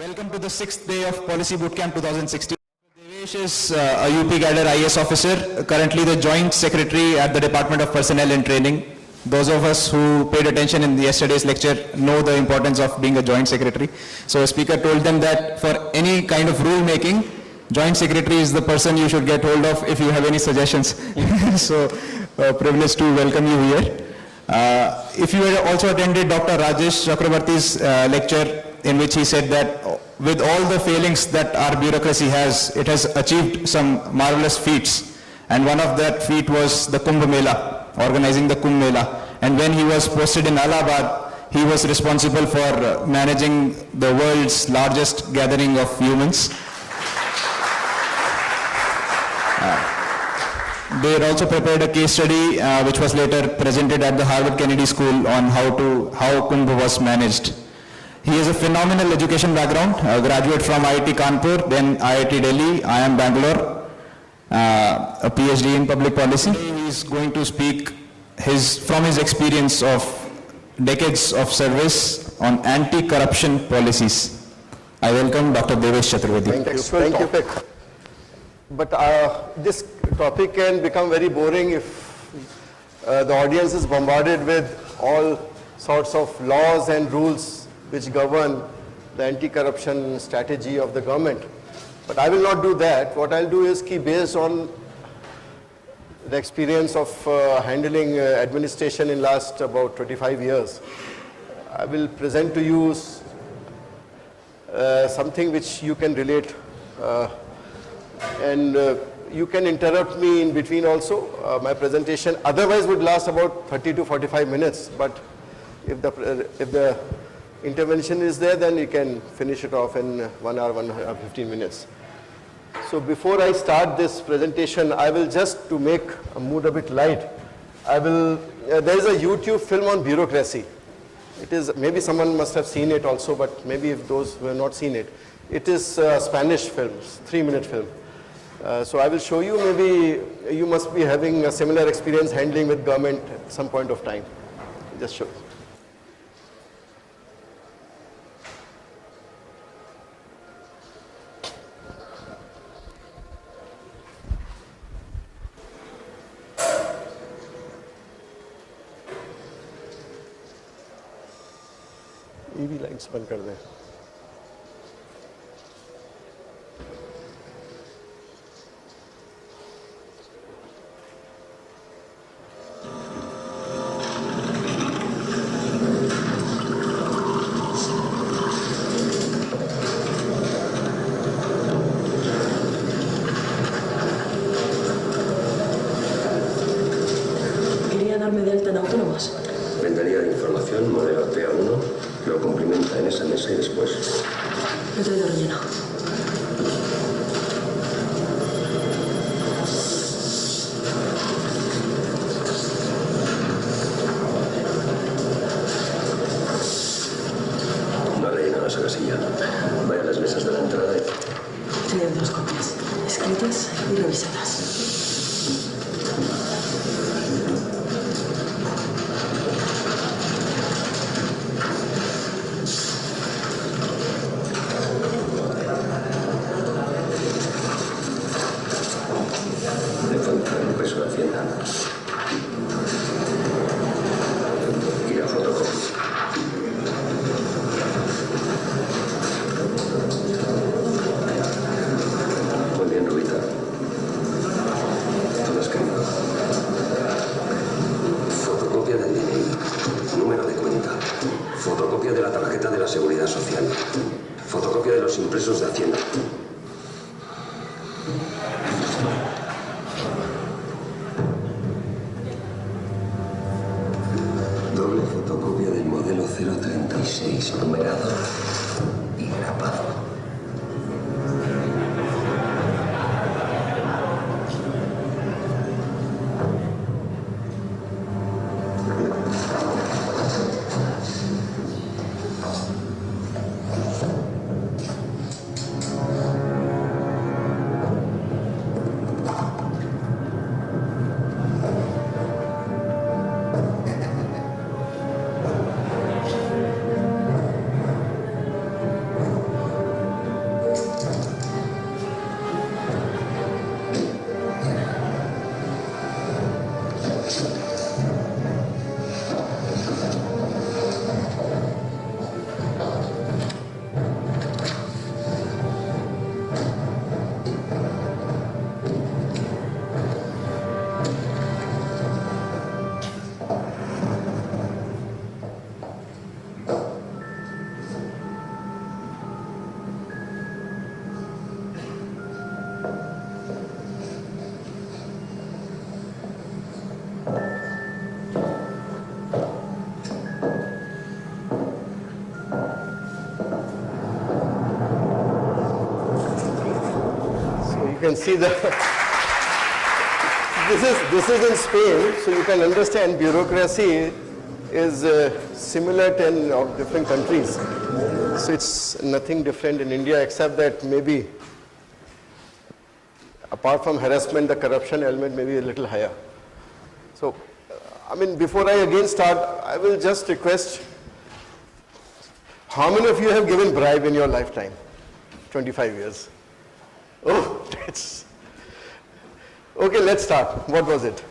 Welcome to the 6th day of Policy BootCamp 2016. Devesh is a UP cadre IAS officer, currently the Joint Secretary at the Department of Personnel and Training. Those of us who paid attention in yesterday's lecture know the importance of being a Joint Secretary. So a speaker told them that for any kind of rule making, Joint Secretary is the person you should get hold of if you have any suggestions. So privileged to welcome you here. If you had also attended Dr. Devesh Chaturvedi's lecture, in which he said that with all the failings that our bureaucracy has, it has achieved some marvelous feats. And one of that feat was the Kumbh Mela, organizing the Kumbh Mela. And when he was posted in Allahabad, he was responsible for managing the world's largest gathering of humans. They had also prepared a case study which was later presented at the Harvard Kennedy School on how Kumbh was managed. He has a phenomenal education background, a graduate from IIT Kanpur, then IIT Delhi, IIM Bangalore, a PhD in public policy. He is going to speak from his experience of decades of service on anti-corruption policies. I welcome Dr. Devesh Chaturvedi. Thank you, Pek. But this topic can become very boring if the audience is bombarded with all sorts of laws and rules which govern the anti-corruption strategy of the government. But I will not do that. What I'll do is based on the experience of handling administration in last about 25 years, I will present to you something which you can relate and you can interrupt me in between also. My presentation otherwise would last about 30 to 45 minutes, but if the intervention is there, then you can finish it off in 1 hour, 1 hour, 15 minutes. So before I start this presentation, I will just, to make a mood a bit light, there is a YouTube film on bureaucracy. It is, maybe someone must have seen it also, but maybe if those who have not seen it, it is a Spanish film, 3-minute film. So I will show you, maybe you must be having a similar experience handling with government at some point of time. Just show. EV lights बंद कर दें. Quería darme de alta en autónomas. Vendería de información, modelo TA1, lo cumplimenta en esa mesa y después. Lo he traído relleno. No ha rellenado esa casilla. Vaya a las mesas de la entrada. Tenía 2 copias, escritas y revisadas. Le falta el peso de Hacienda. Y la fotocopia. Muy bien, Rubita. Todo escrito. Fotocopia del DNI. Número de cuenta. Fotocopia de la tarjeta de la Seguridad Social. Fotocopia de los impresos de Hacienda. Doble fotocopia del modelo 036, numerado y grapado. can see the, this is in Spain, so you can understand bureaucracy is similar in of different countries. So it's nothing different in India except that maybe apart from harassment, the corruption element may be a little higher. So, I mean, before I again start, I will just request, how many of you have given bribe in your lifetime? 25 years. Oh, that's... Okay, let's start. What was it?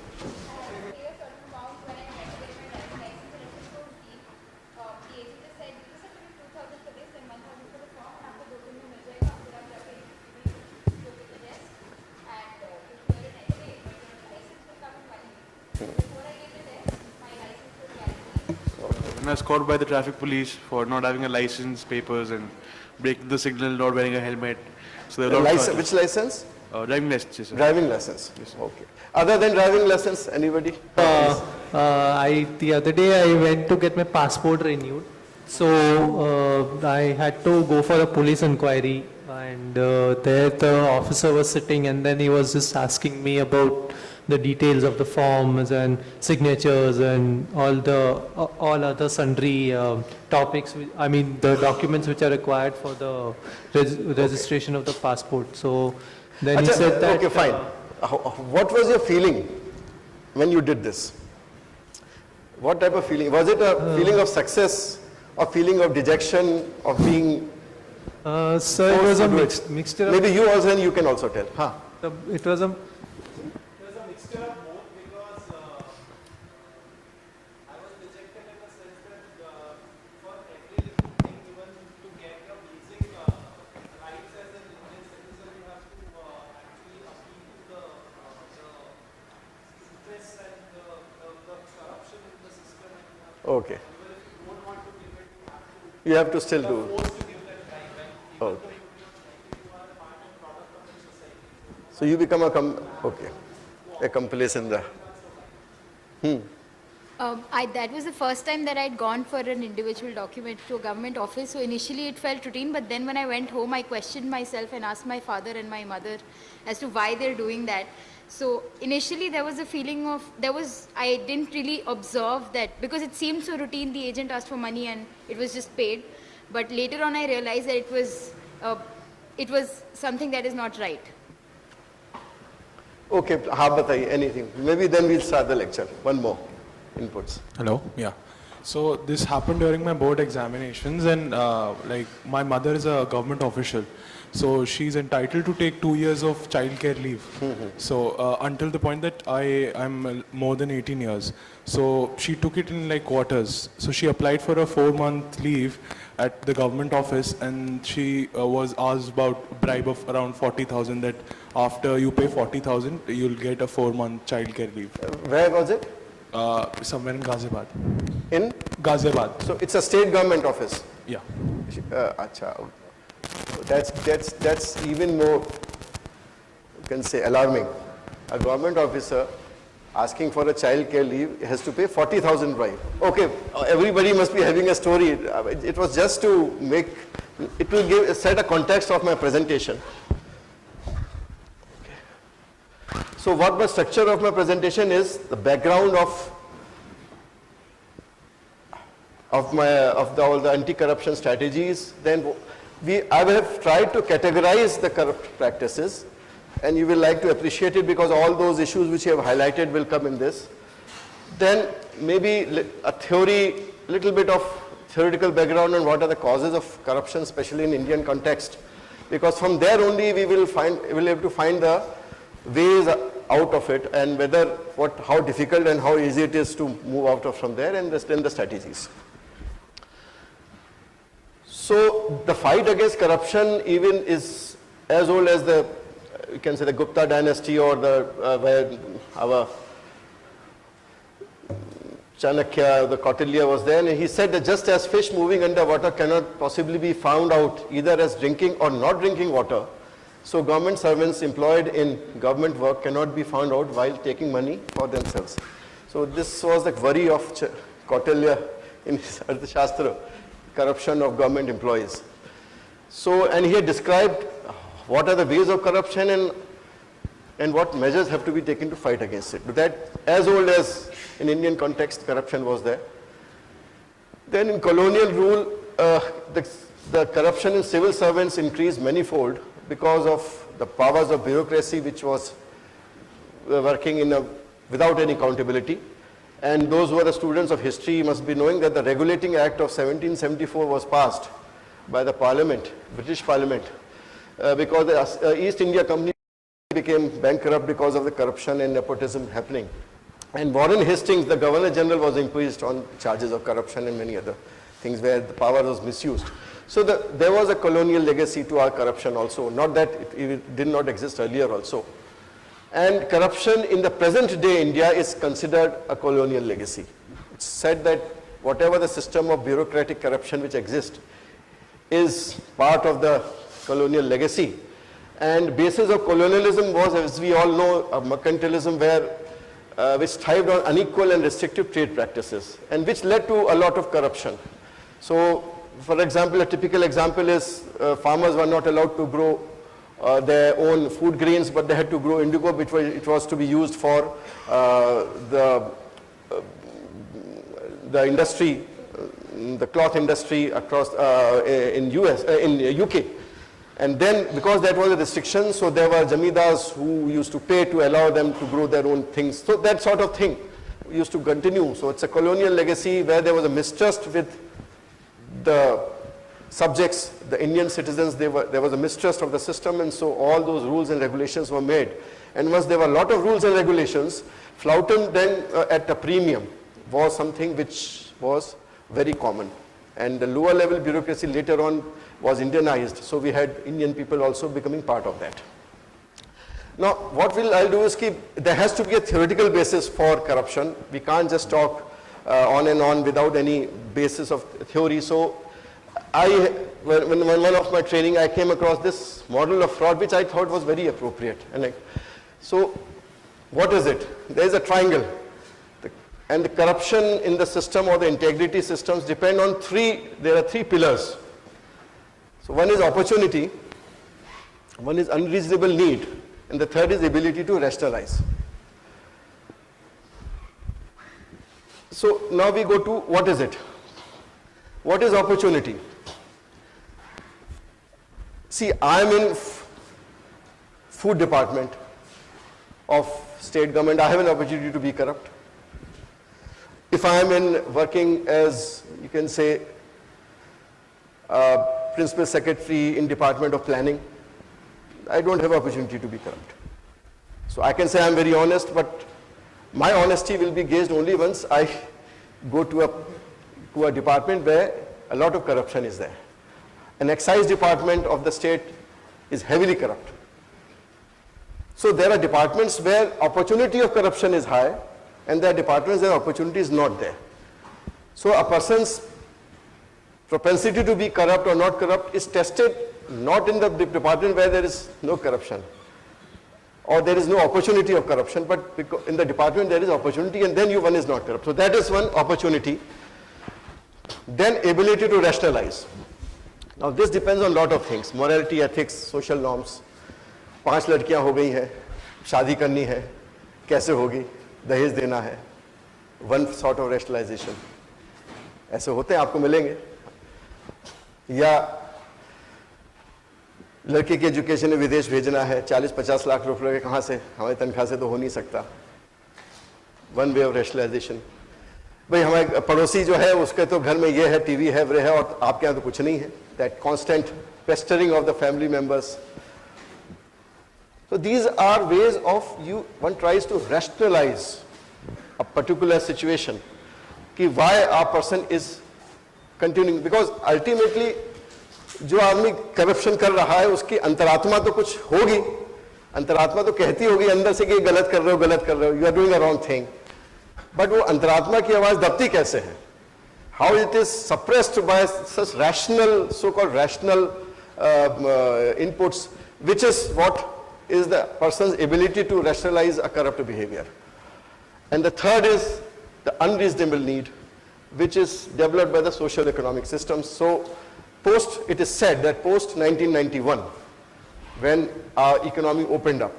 I was caught by the traffic police for not having a license, papers, and breaking the signal, not wearing a helmet. So there were a lot of charges. Which license? Driving license, yes, sir. Driving license. Yes. Okay. Other than driving license, anybody? The other day I went to get my passport renewed. So I had to go for a police inquiry, and there the officer was sitting, and then he was just asking me about the details of the forms and signatures and all other sundry topics. I mean the documents which are required for the registration of the passport. So then he said that. Okay, fine. What was your feeling when you did this? What type of feeling? Was it a feeling of success, or feeling of dejection, of being? So it was a mixture. Maybe you also, and you can also tell. Huh? It was a mixture of both, because I was dejected in the sense that for every little thing, even to get your basic rights as an Indian citizen, you have to actually appeal to the interests and the corruption in the system. Okay. Even if you don't want to give it, You have to still do. forced to give that right. Okay. So you become a accomplice in the. That was the first time that I'd gone for an individual document to a government office. So initially it felt routine, but then when I went home, I questioned myself and asked my father and my mother as to why they're doing that. So initially there was a feeling of, I didn't really observe that, because it seemed so routine. The agent asked for money and it was just paid. But later on I realized that it was something that is not right. Okay, हाँ बताइए, anything. Maybe then we'll start the lecture. One more inputs. Hello, yeah. So this happened during my board examinations, and like my mother is a government official, so she's entitled to take 2 years of childcare leave. So until the point that I'm more than 18 years. So she took it in like quarters. So she applied for a 4-month leave at the government office, and she was asked about bribe of around 40,000, that after you pay 40,000, you'll get a 4-month childcare leave. Where was it? Somewhere in Ghaziabad. In? Ghaziabad. So it's a state government office. Yeah. Acha. That's even more, you can say, alarming. A government officer asking for a child care leave has to pay 40,000 bribe. Okay, everybody must be having a story. It was just to make, it will set a context of my presentation. So what the structure of my presentation is, the background of all the anti-corruption strategies. Then I have tried to categorize the corrupt practices, and you will like to appreciate it because all those issues which you have highlighted will come in this. Then maybe a little bit of theoretical background on what are the causes of corruption, especially in Indian context, because from there only we will have to find the ways out of it, and how difficult and how easy it is to move out of from there, and then the strategies. So the fight against corruption even is as old as you can say the Gupta dynasty, or where our Chanakya, the Kautilya was there, and he said that just as fish moving underwater cannot possibly be found out either as drinking or not drinking water, so government servants employed in government work cannot be found out while taking money for themselves. So this was the worry of Kautilya in his Arthashastra, corruption of government employees. So, and he had described what are the ways of corruption, and and what measures have to be taken to fight against it. But that, as old as in Indian context, corruption was there. Then in colonial rule, the corruption in civil servants increased manifold because of the powers of bureaucracy which was working without any accountability. And those who are the students of history must be knowing that the Regulating Act of 1774 was passed by the Parliament, British Parliament, because the East India Company became bankrupt because of the corruption and nepotism happening. And Warren Hastings, the Governor General, was impeached on charges of corruption and many other things where the power was misused. So there was a colonial legacy to our corruption also, not that it did not exist earlier also. And corruption in the present day India is considered a colonial legacy. It's said that whatever the system of bureaucratic corruption which exists is part of the colonial legacy. And basis of colonialism was, as we all know, a mercantilism which thrived on unequal and restrictive trade practices and which led to a lot of corruption. So, for example, a typical example is farmers were not allowed to grow their own food grains, but they had to grow indigo, which was to be used for the industry, the cloth industry across in UK. And then, because that was a restriction, so there were jamidars who used to pay to allow them to grow their own things. So that sort of thing used to continue. So it's a colonial legacy where there was a mistrust with the subjects, the Indian citizens. There was a mistrust of the system, and so all those rules and regulations were made. And once there were a lot of rules and regulations, flouting then at a premium was something which was very common. And the lower level bureaucracy later on was Indianized, so we had Indian people also becoming part of that. Now, what I'll do is there has to be a theoretical basis for corruption. We can't just talk on and on without any basis of theory. So, when one of my training, I came across this model of fraud, which I thought was very appropriate. And so, what is it? There is a triangle. And the corruption in the system or the integrity systems depend on there are three pillars. So one is opportunity, one is unreasonable need, and the third is ability to rationalize. So now we go to what is it? What is opportunity? See, I am in food department of state government. I have an opportunity to be corrupt. If I am working as, you can say, principal secretary in Department of Planning, I don't have opportunity to be corrupt. So I can say I'm very honest, but my honesty will be gauged only once I go to a department where a lot of corruption is there. An excise department of the state is heavily corrupt. So there are departments where opportunity of corruption is high, and there are departments where opportunity is not there. So a person's propensity to be corrupt or not corrupt is tested not in the department where there is no corruption or there is no opportunity of corruption, but in the department there is opportunity, and then one is not corrupt. So that is one opportunity. Then ability to rationalize. Now this depends on a lot of things: morality, ethics, social norms. 5 लड़कियां हो गई हैं, शादी करनी है, कैसे होगी, दहेज देना है, one sort of rationalization. ऐसे होते हैं, आपको मिलेंगे. या लड़के की एजुकेशन में विदेश भेजना है, 40-50 लाख रुपए कहाँ से, हमारी तनख्वाह से तो हो नहीं सकता. One way of rationalisation. भाई हमारे पड़ोसी जो है उसके तो घर में ये है, टीवी है, वो है, और आपके यहाँ तो कुछ नहीं है. That constant pestering of the family members. So these are ways of one tries to rationalize a particular situation, कि why a person is continuing, because ultimately जो आदमी करप्शन कर रहा है उसकी अंतरात्मा तो कुछ होगी, अंतरात्मा तो कहती होगी अंदर से कि गलत कर रहे हो, you are doing a wrong thing, but वो अंतरात्मा की आवाज दबती कैसे है? How it is suppressed by such rational, so-called rational inputs, which is what is the person's ability to rationalize a corrupt behavior. And the third is the unreasonable need, which is developed by the social economic systems. So it is said that post 1991, when our economy opened up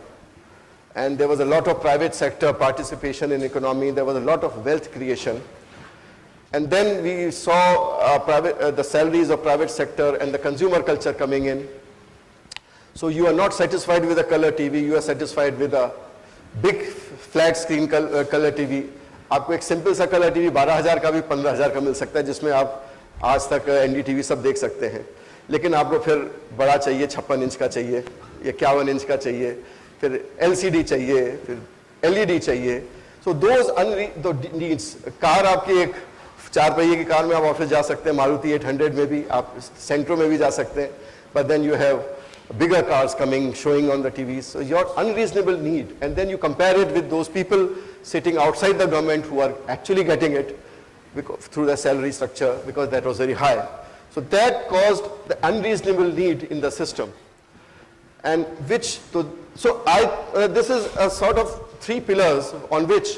and there was a lot of private sector participation in economy, there was a lot of wealth creation. And then we saw the salaries of private sector and the consumer culture coming in. So you are not satisfied with a color TV, you are satisfied with a big flat screen color TV. आपको एक simple सा colour TV 12,000 का भी 15,000 का मिल सकता है, जिसमें आप आज तक NDTV सब देख सकते हैं. लेकिन आपको फिर बड़ा चाहिए, 56 इंच का चाहिए, या 51 इंच का चाहिए, फिर LCD चाहिए, फिर LED चाहिए. So those needs, कार आपकी एक 4 पहिए की कार में आप ऑफिस जा सकते हैं, मारुति 800 में भी, आप सेंट्रो में भी जा सकते हैं, but then you have bigger cars coming, showing on the TVs. So your unreasonable need, and then you compare it with those people sitting outside the government who are actually getting it through the salary structure, because that was very high. So that caused the unreasonable need in the system. And which, this is a sort of 3 pillars on which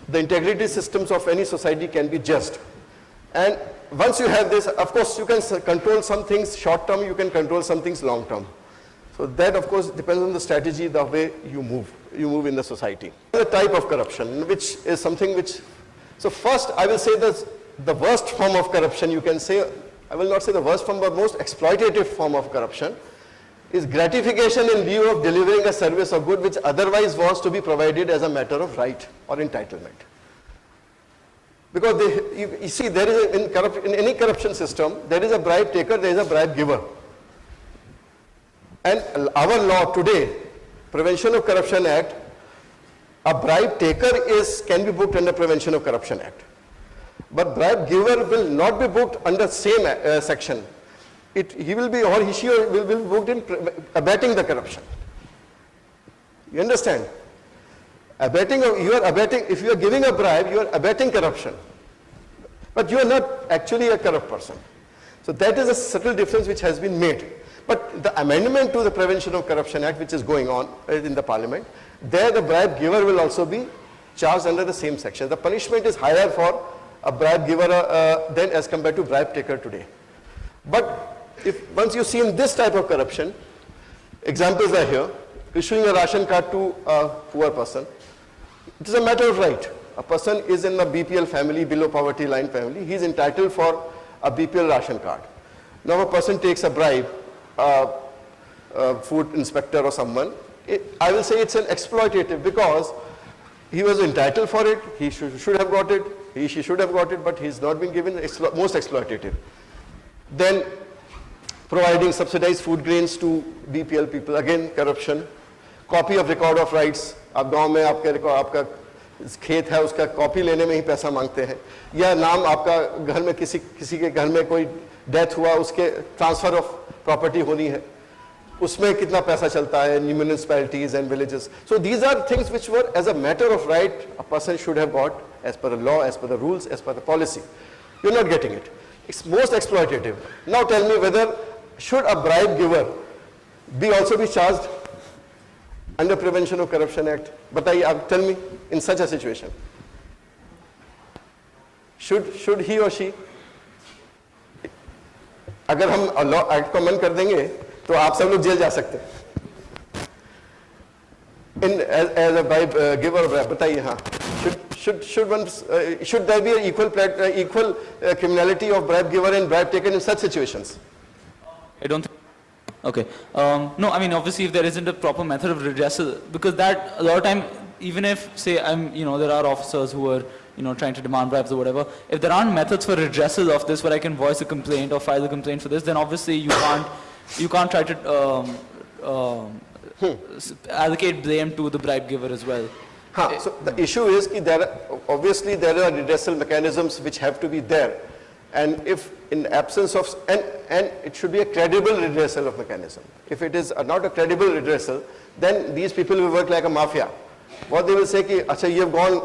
the integrity systems of any society can be judged. And once you have this, of course, you can control some things short term, you can control some things long term. So that, of course, depends on the strategy, the way you move in the society. The type of corruption, which is something which, so first I will say that the worst form of corruption, you can say, I will not say the worst form, but most exploitative form of corruption is gratification in view of delivering a service or good which otherwise was to be provided as a matter of right or entitlement. Because you see, there is in any corruption system, there is a bribe taker, there is a bribe giver. And our law today, Prevention of Corruption Act, a bribe taker can be booked under Prevention of Corruption Act. But bribe giver will not be booked under same section. He will be, or she will be booked in abetting the corruption. You understand? If you are giving a bribe, you are abetting corruption. But you are not actually a corrupt person. So that is a subtle difference which has been made. But the amendment to the Prevention of Corruption Act, which is going on in the Parliament, there the bribe giver will also be charged under the same section. The punishment is higher for a bribe giver than as compared to bribe taker today. But once you see in this type of corruption, examples are here, issuing a ration card to a poor person. It is a matter of right. A person is in a BPL family, below poverty line family, he is entitled for a BPL ration card. Now a person takes a bribe, food inspector or someone, I will say it's an exploitative, because he was entitled for it, he should have got it, she should have got it, but he's not been given, most exploitative. Then providing subsidized food grains to BPL people, again corruption. Copy of record of rights, आप गांव में आपका खेत है, उसका copy लेने में ही पैसा मांगते हैं, या नाम आपका घर में किसी के घर में कोई डेथ हुआ, उसके ट्रांसफर ऑफ प्रॉपर्टी होनी है, उसमें कितना पैसा चलता है, municipalities and villages. So these are things which were as a matter of right a person should have got as per the law, as per the rules, as per the policy. You're not getting it. It's most exploitative. Now tell me whether should a bribe giver also be charged under Prevention of Corruption Act? Bataiye, tell me, in such a situation, should he or she? अगर हम law act को amend कर देंगे तो आप सब लोग jail जा सकते हैं. As a bribe giver or bribe, बताइए. हाँ, should there be an equal criminality of bribe giver and bribe taken in such situations? I don't think. Okay. No, I mean, obviously, if there isn't a proper method of redressal, because that a lot of time, even if, say, there are officers who are, trying to demand bribes or whatever, if there aren't methods for redressal of this, where I can voice a complaint or file a complaint for this, then obviously you can't try to allocate blame to the bribe giver as well. So the issue is that obviously there are redressal mechanisms which have to be there. And if in absence of, and it should be a credible redressal of mechanism. If it is not a credible redressal, then these people will work like a mafia. What they will say कि अच्छा ये gone,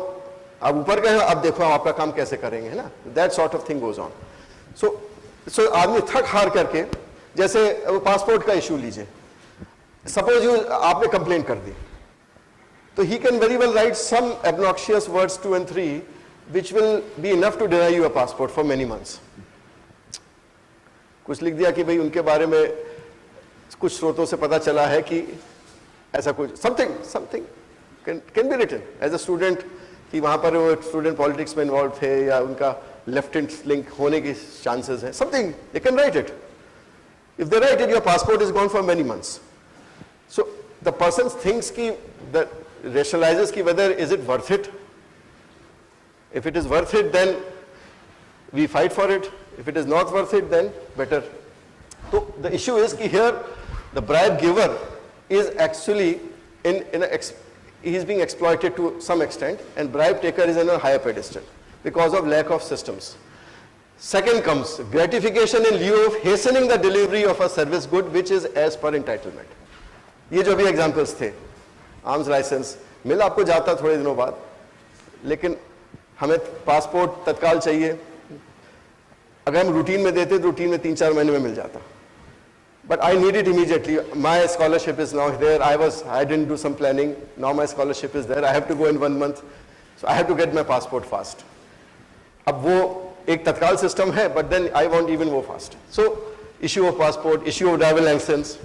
आप ऊपर गए हो, अब देखो हम आपका काम कैसे करेंगे, है ना? That sort of thing goes on. So आदमी थक हार करके, जैसे पासपोर्ट का इशू लीजिए. Suppose आपने कंप्लेंट कर दी, तो he can very well write some obnoxious words 2 and 3, which will be enough to deny you a passport for many months. कुछ लिख दिया कि भाई उनके बारे में कुछ स्रोतों से पता चला है कि ऐसा कुछ something can be written as a student कि वहाँ पर वो student politics में involved थे या उनका left-hand link होने की chances हैं, something, they can write it. If they write it, your passport is gone for many months. So the person thinks that rationalizes whether is it worth it. If it is worth it, then we fight for it. If it is not worth it, then better. So the issue is that here the bribe giver is actually he is being exploited to some extent, and bribe taker is on a higher pedestal because of lack of systems. Second comes gratification in lieu of hastening the delivery of a service good which is as per entitlement. ये जो भी examples थे, arms license मिल आपको जाता थोड़े दिनों बाद, लेकिन हमें पासपोर्ट तत्काल चाहिए. अगर हम रूटीन में देते तो रूटीन में 3-4 महीने में मिल जाता. But I need it immediately. My scholarship is now there. I didn't do some planning. Now my scholarship is there. I have to go in 1 month. So I have to get my passport fast. अब वो एक तत्काल system है, but then I want even more fast. So issue of passport, issue of driver license,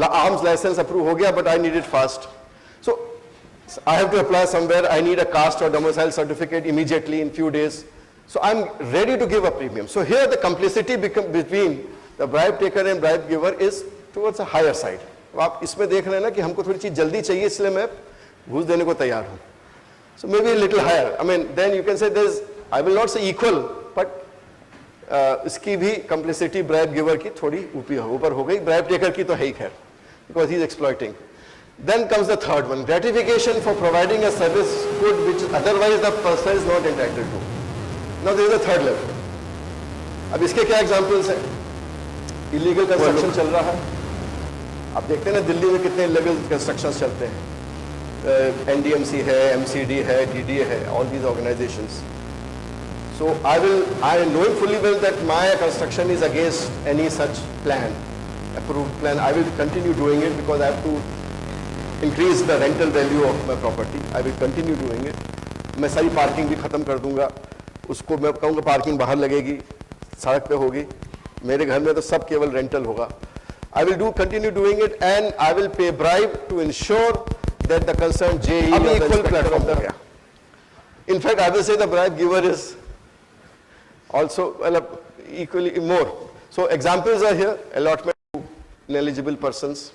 arms license approve हो गया, but I need it fast. So I have to apply somewhere. I need a caste or domicile certificate immediately in few days. So I'm ready to give a premium. So here the complicity between the bribe taker and bribe giver is towards a higher side. अब आप इसमें देख रहे हैं ना कि हमको थोड़ी चीज जल्दी चाहिए, इसलिए मैं घूस देने को तैयार हूँ. So maybe a little higher. I mean, then you can say there's, I will not say equal, but इसकी भी complicity bribe giver की थोड़ी ऊपर हो गई. Bribe taker की तो है ही खैर, because he is exploiting. Then comes the third one, gratification for providing a service good which otherwise the person is not entitled to. Now there is a third level. अब इसके क्या examples हैं? Illegal construction चल रहा है. आप देखते हैं ना दिल्ली में कितने illegal constructions चलते हैं. NDMC है, MCD है, DDA है, all these organizations. So I knowing fully well that my construction is against any such plan, approved plan. I will continue doing it because I have to increase the rental value of my property. I will continue doing it. मैं सारी parking भी खत्म कर दूंगा. उसको मैं कहूँगा parking बाहर लगेगी, सड़क पे होगी. मेरे घर में तो सब केवल rental होगा. I will continue doing it, and I will pay bribe to ensure that the concerned JE or the equal platform हो गया. In fact, I will say the bribe giver is also equally more. So examples are here: allotment to ineligible persons,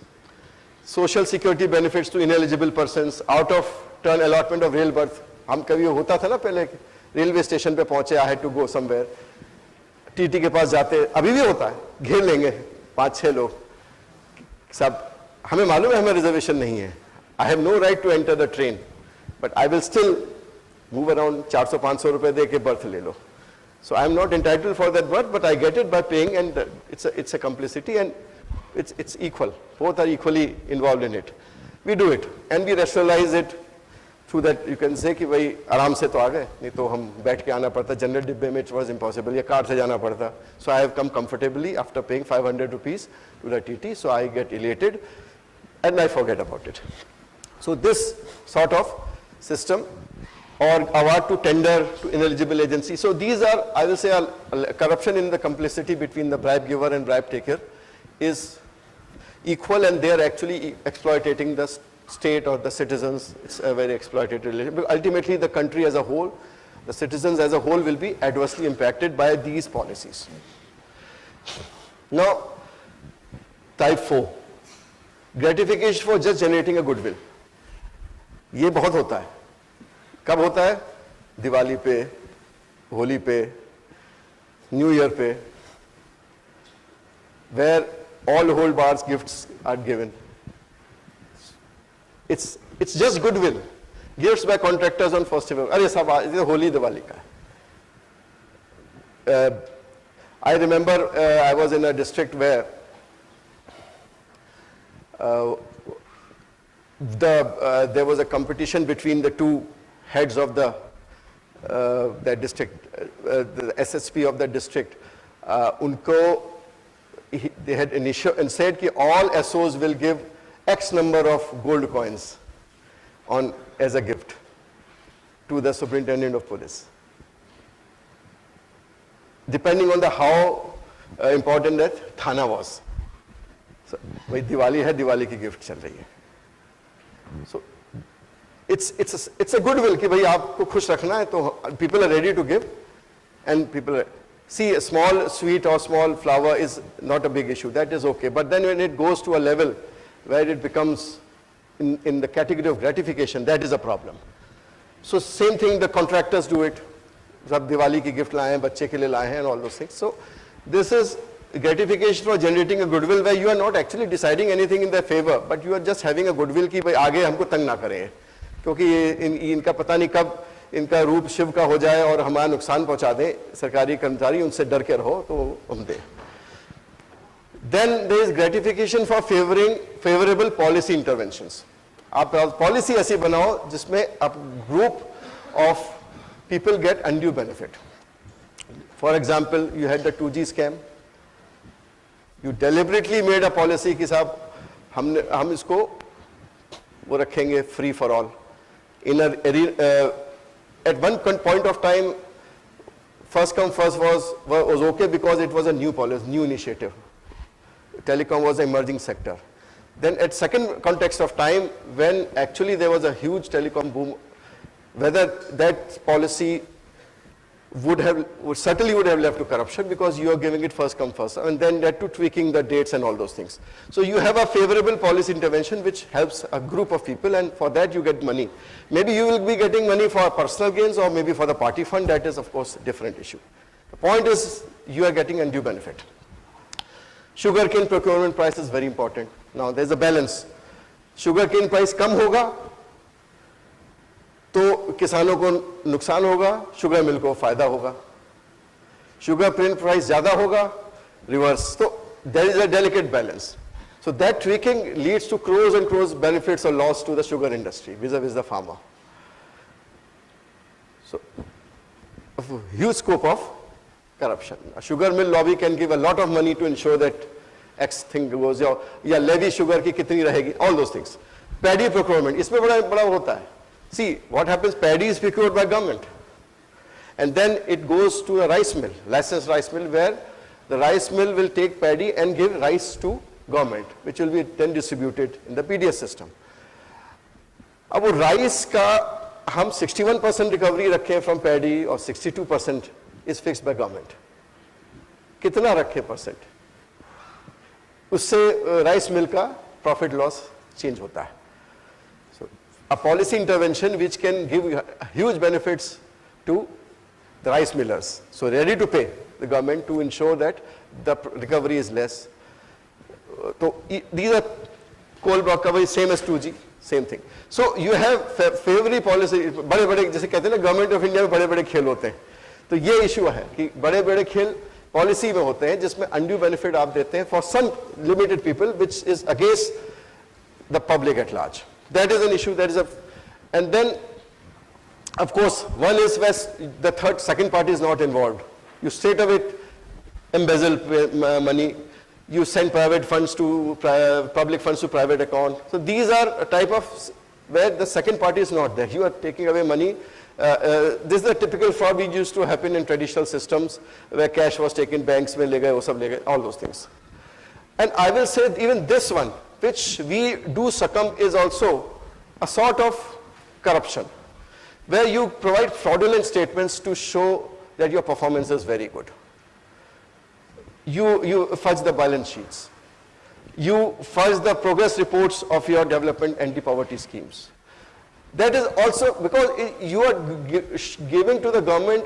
social security benefits to ineligible persons, out of turn allotment of rail berth. हम कभी होता था ना पहले railway station पे पहुंचे, I had to go somewhere, TT के पास जाते, अभी भी होता है, घेर लेंगे 5-6 लोग, सब हमें मालूम है हमें रिजर्वेशन नहीं है. I have no right to enter the train, but I will still move around 400-500 रुपए दे के berth ले लो. So I am not entitled for that berth, but I get it by paying, and it's a complicity, and it's equal. Both are equally involved in it. We do it, and we rationalize it through that. You can say कि भाई आराम से तो आ गए, नहीं तो हम बैठ के आना पड़ता, जनरल डिब्बे में it was impossible, या कार से जाना पड़ता. So I have come comfortably after paying 500 rupees to the TT, so I get elated, and I forget about it. So this sort of system, or award to tender to ineligible agency. So these are, I will say, corruption in the complicity between the bribe giver and bribe taker is equal, and they are actually exploiting the state or the citizens. It's a very exploitative relationship. But ultimately, the country as a whole, the citizens as a whole will be adversely impacted by these policies. Now, type 4, gratification for just generating a goodwill. ये बहुत होता है. कब होता है? दिवाली पे, होली पे, new year पे, where all whole bars gifts are given. It's just goodwill. Gifts by contractors on festival. अरे सब ये होली दिवाली का है. I remember I was in a district where there was a competition between the two heads of that district, the SSP of that district. They had initiated and said that all SOs will give X number of gold coins as a gift to the superintendent of police, depending on how important that thana was. So, भाई दिवाली है, दिवाली की gift चल रही है. So it's a goodwill कि भाई आपको खुश रखना है तो people are ready to give and people see a small sweet or small flower is not a big issue, that is okay, but then when it goes to a level where it becomes in the category of gratification, that is a problem. So same thing, the contractors do it. सब दिवाली की gift लाए हैं, बच्चे के लिए लाए हैं and all those things. So this is gratification for generating a goodwill where you are not actually deciding anything in their favor, but you are just having a goodwill कि भाई आगे हमको तंग ना करें क्योंकि इनका पता नहीं कब इनका रूप शिव का हो जाए और हमारा नुकसान पहुंचा दें, सरकारी कर्मचारी उनसे डर के रहो तो हम दें. Then there is gratification for favorable policy interventions. आप पॉलिसी ऐसी बनाओ जिसमें आप group of people get undue benefit. For example, you had the 2G scam. You deliberately made a policy कि साहब हम इसको वो रखेंगे free for all. At one point of time, first come first was okay because it was a new policy, new initiative. Telecom was an emerging sector. Then at second context of time, when actually there was a huge telecom boom, whether that policy certainly would have led to corruption because you are giving it first come first, and then led to tweaking the dates and all those things. So you have a favorable policy intervention which helps a group of people, and for that you get money. Maybe you will be getting money for personal gains or maybe for the party fund. That is of course a different issue. The point is you are getting undue benefit. Sugarcane procurement price is very important. Now there is a balance. Sugarcane price कम होगा तो किसानों को नुकसान होगा, sugar mill को फायदा होगा. Sugar print price ज़्यादा होगा, रिवर्स. तो there is a delicate balance. So that tweaking leads to crores and crores benefits or loss to the sugar industry vis-a-vis the farmer. So a huge scope of corruption. A sugar mill lobby can give a lot of money to ensure that X thing goes, या levy sugar की कितनी रहेगी, all those things. Paddy procurement, इसमें बड़ा होता है. See, what happens, paddy is procured by government. And then it goes to a rice mill, licensed rice mill, where the rice mill will take paddy and give rice to government, which will be then distributed in the PDS system. अब वो rice का हम 61% recovery रखें from paddy और 62% is fixed by government. कितना रखें percent? उससे rice mill का profit loss change होता है. A policy intervention which can give huge benefits to the rice millers. So ready to pay the government to ensure that the recovery is less. So these are coal block recovery, same as 2G, same thing. So you have favorable policy, बड़े-बड़े जैसे कहते हैं ना government of India में बड़े-बड़े खेल होते हैं. तो ये इशू है कि बड़े-बड़े खेल पॉलिसी में होते हैं जिसमें undue benefit आप देते हैं for some limited people which is against the public at large. That is an issue, and then of course one is where the second party is not involved. You straight away embezzle money, you send private funds to public funds to private account. So these are a type of where the second party is not there. You are taking away money. This is a typical fraud which used to happen in traditional systems where cash was taken, banks mein le gaye, wo sab le gaye, all those things. And I will say even this one, which we do succumb, is also a sort of corruption, where you provide fraudulent statements to show that your performance is very good. You fudge the balance sheets. You fudge the progress reports of your development anti-poverty schemes. That is also because you are giving to the government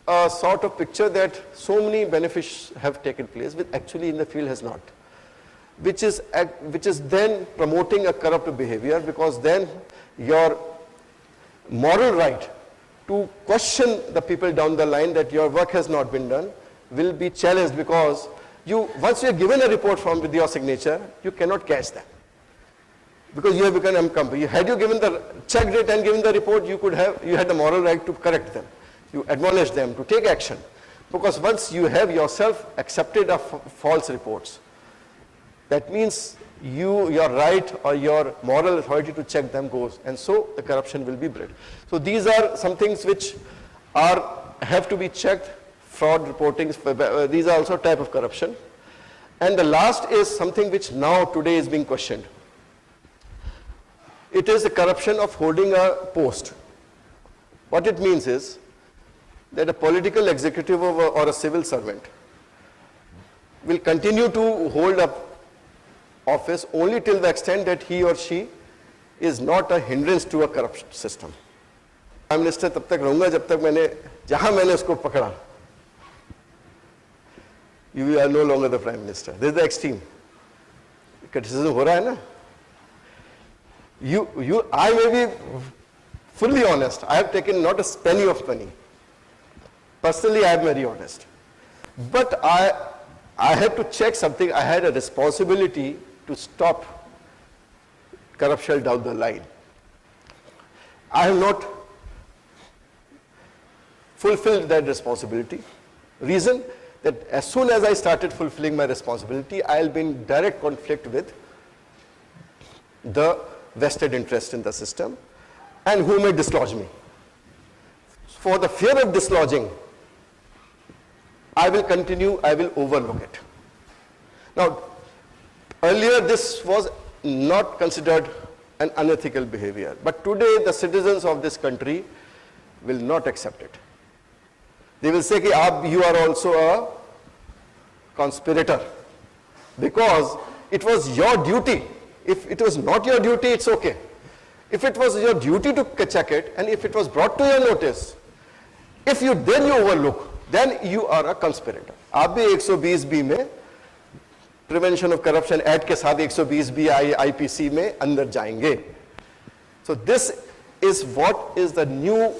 a sort of picture that so many benefits have taken place, which actually in the field has not. Which is then promoting a corrupt behavior, because then your moral right to question the people down the line that your work has not been done will be challenged, because once you are given a report with your signature, you cannot catch them. Because you have become incompetent. Had you checked it and given the report, you had the moral right to correct them. You admonish them to take action. Because once you have yourself accepted false reports, that means your right or your moral authority to check them goes, and so the corruption will be bred. So these are some things which have to be checked. Fraud reporting, these are also a type of corruption. And the last is something which now today is being questioned. It is the corruption of holding a post. What it means is that a political executive or a civil servant will continue to hold a office only till the extent that he or she is not a hindrance to a corrupt system. Prime Minister तब तक रहूंगा जब तक जहां मैंने उसको पकड़ा. You are no longer the Prime Minister. This is the extreme. Criticism हो रहा है ना? I may be fully honest. I have taken not a penny of money. Personally, I am very honest. But I had to check something. I had a responsibility to stop corruption down the line. I have not fulfilled that responsibility. Reason that as soon as I started fulfilling my responsibility, I'll be in direct conflict with the vested interest in the system and who may dislodge me. For the fear of dislodging, I will continue, I will overlook it. Now, earlier this was not considered an unethical behavior, but today the citizens of this country will not accept it. They will say that you are also a conspirator because it was your duty. If it was not your duty, it's okay. If it was your duty to check it and if it was brought to your notice, if you then you overlook, then you are a conspirator. आप भी 120B में Prevention of Corruption Act के साथ 120B IPC में अंदर जाएंगे. So this is what is the new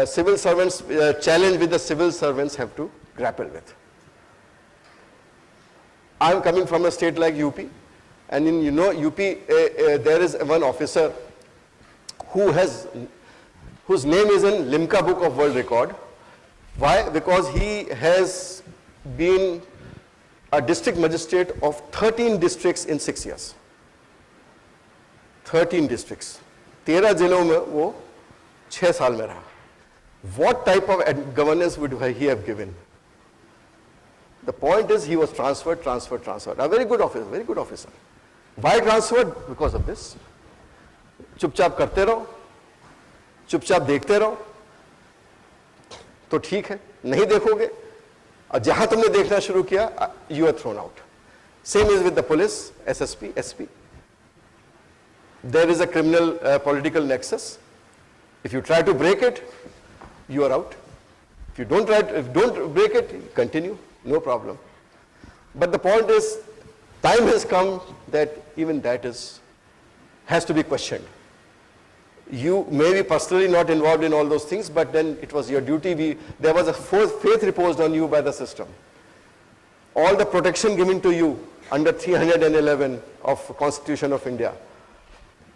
civil servants challenge with the civil servants have to grapple with. I am coming from a state like UP, and in UP there is one officer whose name is in Limca Book of World Record. Why? Because he has been a district magistrate of 13 districts in 6 years. 13 districts. 13 जिलों में वो 6 साल में रहा. What type of governance would he have given? The point is he was transferred. A very good officer. Why transferred? Because of this. चुपचाप करते रहो, चुपचाप देखते रहो, तो ठीक है. नहीं देखोगे, और जहां तुमने देखना शुरू किया, you are thrown out. Same is with the police, SSP, SP. There is a criminal political nexus. If you try to break it, you are out. If you don't break it, continue, no problem. But the point is, time has come that even that has to be questioned. You may be personally not involved in all those things, but then it was your duty. There was a faith reposed on you by the system. All the protection given to you under 311 of Constitution of India,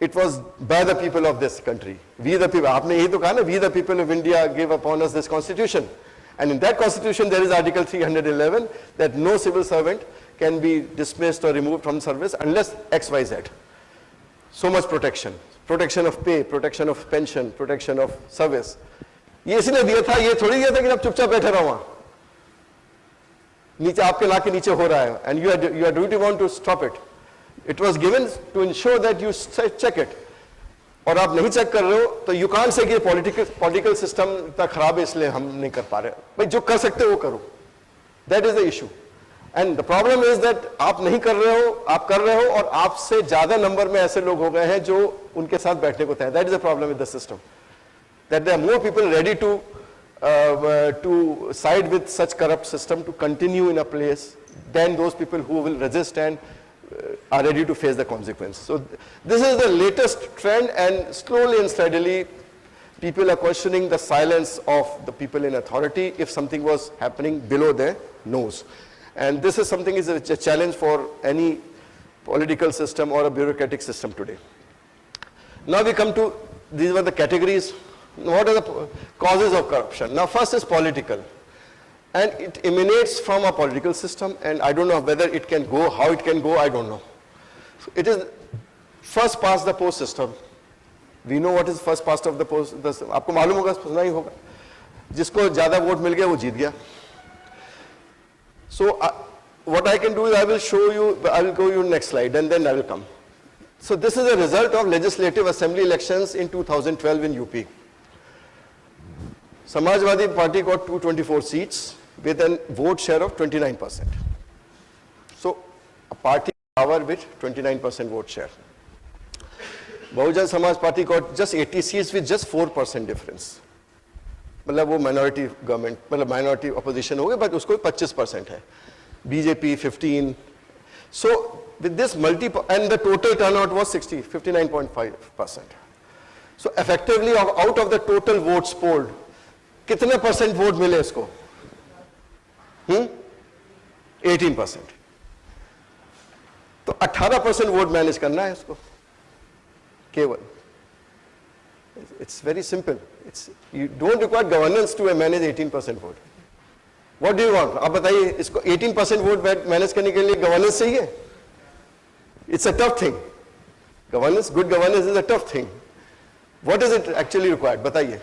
it was by the people of this country. We the people, आपने यही तो कहा ना, we the people of India gave upon us this constitution. And in that constitution there is Article 311 that no civil servant can be dismissed or removed from service unless XYZ. So much protection. Protection of pay, protection of pension, protection of service. ये इसने दिया था, ये थोड़ी दिया था कि आप चुपचाप बैठे रहो वहाँ. नीचे आपके नाक के नीचे हो रहा है, and you are duty bound to stop it. It was given to ensure that you check it. और आप नहीं चेक कर रहे हो, तो you can't say कि political system इतना खराब है इसलिए हम नहीं कर पा रहे. भाई जो कर सकते हो वो करो. That is the issue. And the problem is that आप नहीं कर रहे हो, आप कर रहे हो, और आपसे ज्यादा नंबर में ऐसे लोग हो गए हैं जो उनके साथ बैठने को तैयार. That is the problem with the system. That there are more people ready to side with such corrupt system to continue in a place than those people who will resist and are ready to face the consequence. So this is the latest trend, and slowly and steadily people are questioning the silence of the people in authority if something was happening below their nose. And this is something is a challenge for any political system or a bureaucratic system today. Now we come to, these were the categories. What are the causes of corruption? Now first is political. And it emanates from a political system, and I don't know whether it can go, how it can go, I don't know. So it is first past the post system. We know what is first past of the post. आपको मालूम होगा, सुना ही होगा. जिसको ज़्यादा vote मिल गया वो जीत गया. So what I can do is I will show you, I will go you next slide and then I will come. So this is a result of legislative assembly elections in 2012 in UP. Samajwadi Party got 224 seats with a vote share of 29%. So a party power with 29% vote share. Bahujan Samaj Party got just 80 seats with just 4% difference. मतलब वो minority government, मतलब minority opposition हो गए, but उसको 25% है. BJP 15. So with this and the total turnout was 59.5%. So effectively out of the total votes polled, कितने % vote मिले इसको? 18%. तो 18% वोट मैनेज करना है इसको केवल. It's very simple. You don't require governance to manage 18% vote. What do you want? आप बताइए, इसको 18% वोट मैनेज करने के लिए गवर्नेंस चाहिए? It's a tough thing. Governance, good governance is a tough thing. What is it actually required? बताइए.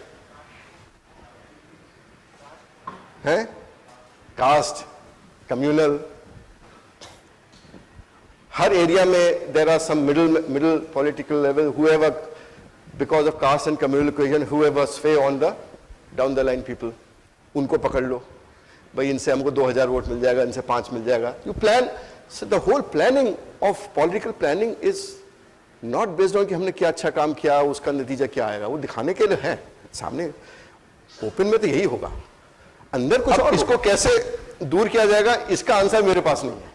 हैं? Caste, communal. हर area में there are some middle political level, whoever, because of caste and communal cohesion, whoever sway on the down the line people, उनको पकड़ लो. भाई इनसे हमको 2000 vote मिल जाएगा, इनसे 5 मिल जाएगा. You plan. So the whole planning of political planning is not based on कि हमने क्या अच्छा काम किया, उसका नतीजा क्या आएगा. वो दिखाने के लिए है सामने. ओपन में तो यही होगा. अंदर कुछ और. इसको कैसे दूर किया जाएगा, इसका आंसर मेरे पास नहीं है.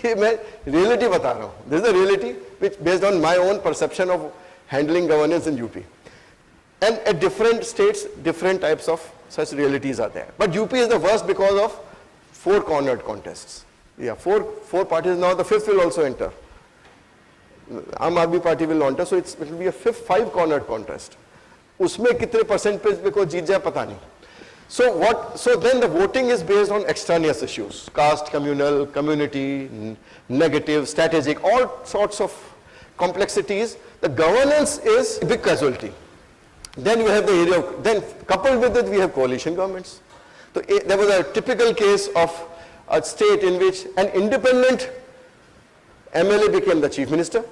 ये मैं रियलिटी बता रहा हूँ. This is the reality which based on my own perception of handling governance in UP. And at different states, different types of such realities are there. But UP is the worst because of 4 cornered contests. Yeah, four parties now. The 5th will also enter. Aam Aadmi Party will enter, so it will be a 5 cornered contest. उसमें कितने percentage पे कोई जीत जाए पता नहीं. So then the voting is based on extraneous issues, caste, communal, community, negative, strategic, all sorts of complexities. The governance is a big casualty. Then you have the area of, then coupled with it we have coalition governments. So there was a typical case of a state in which an independent MLA became the chief minister.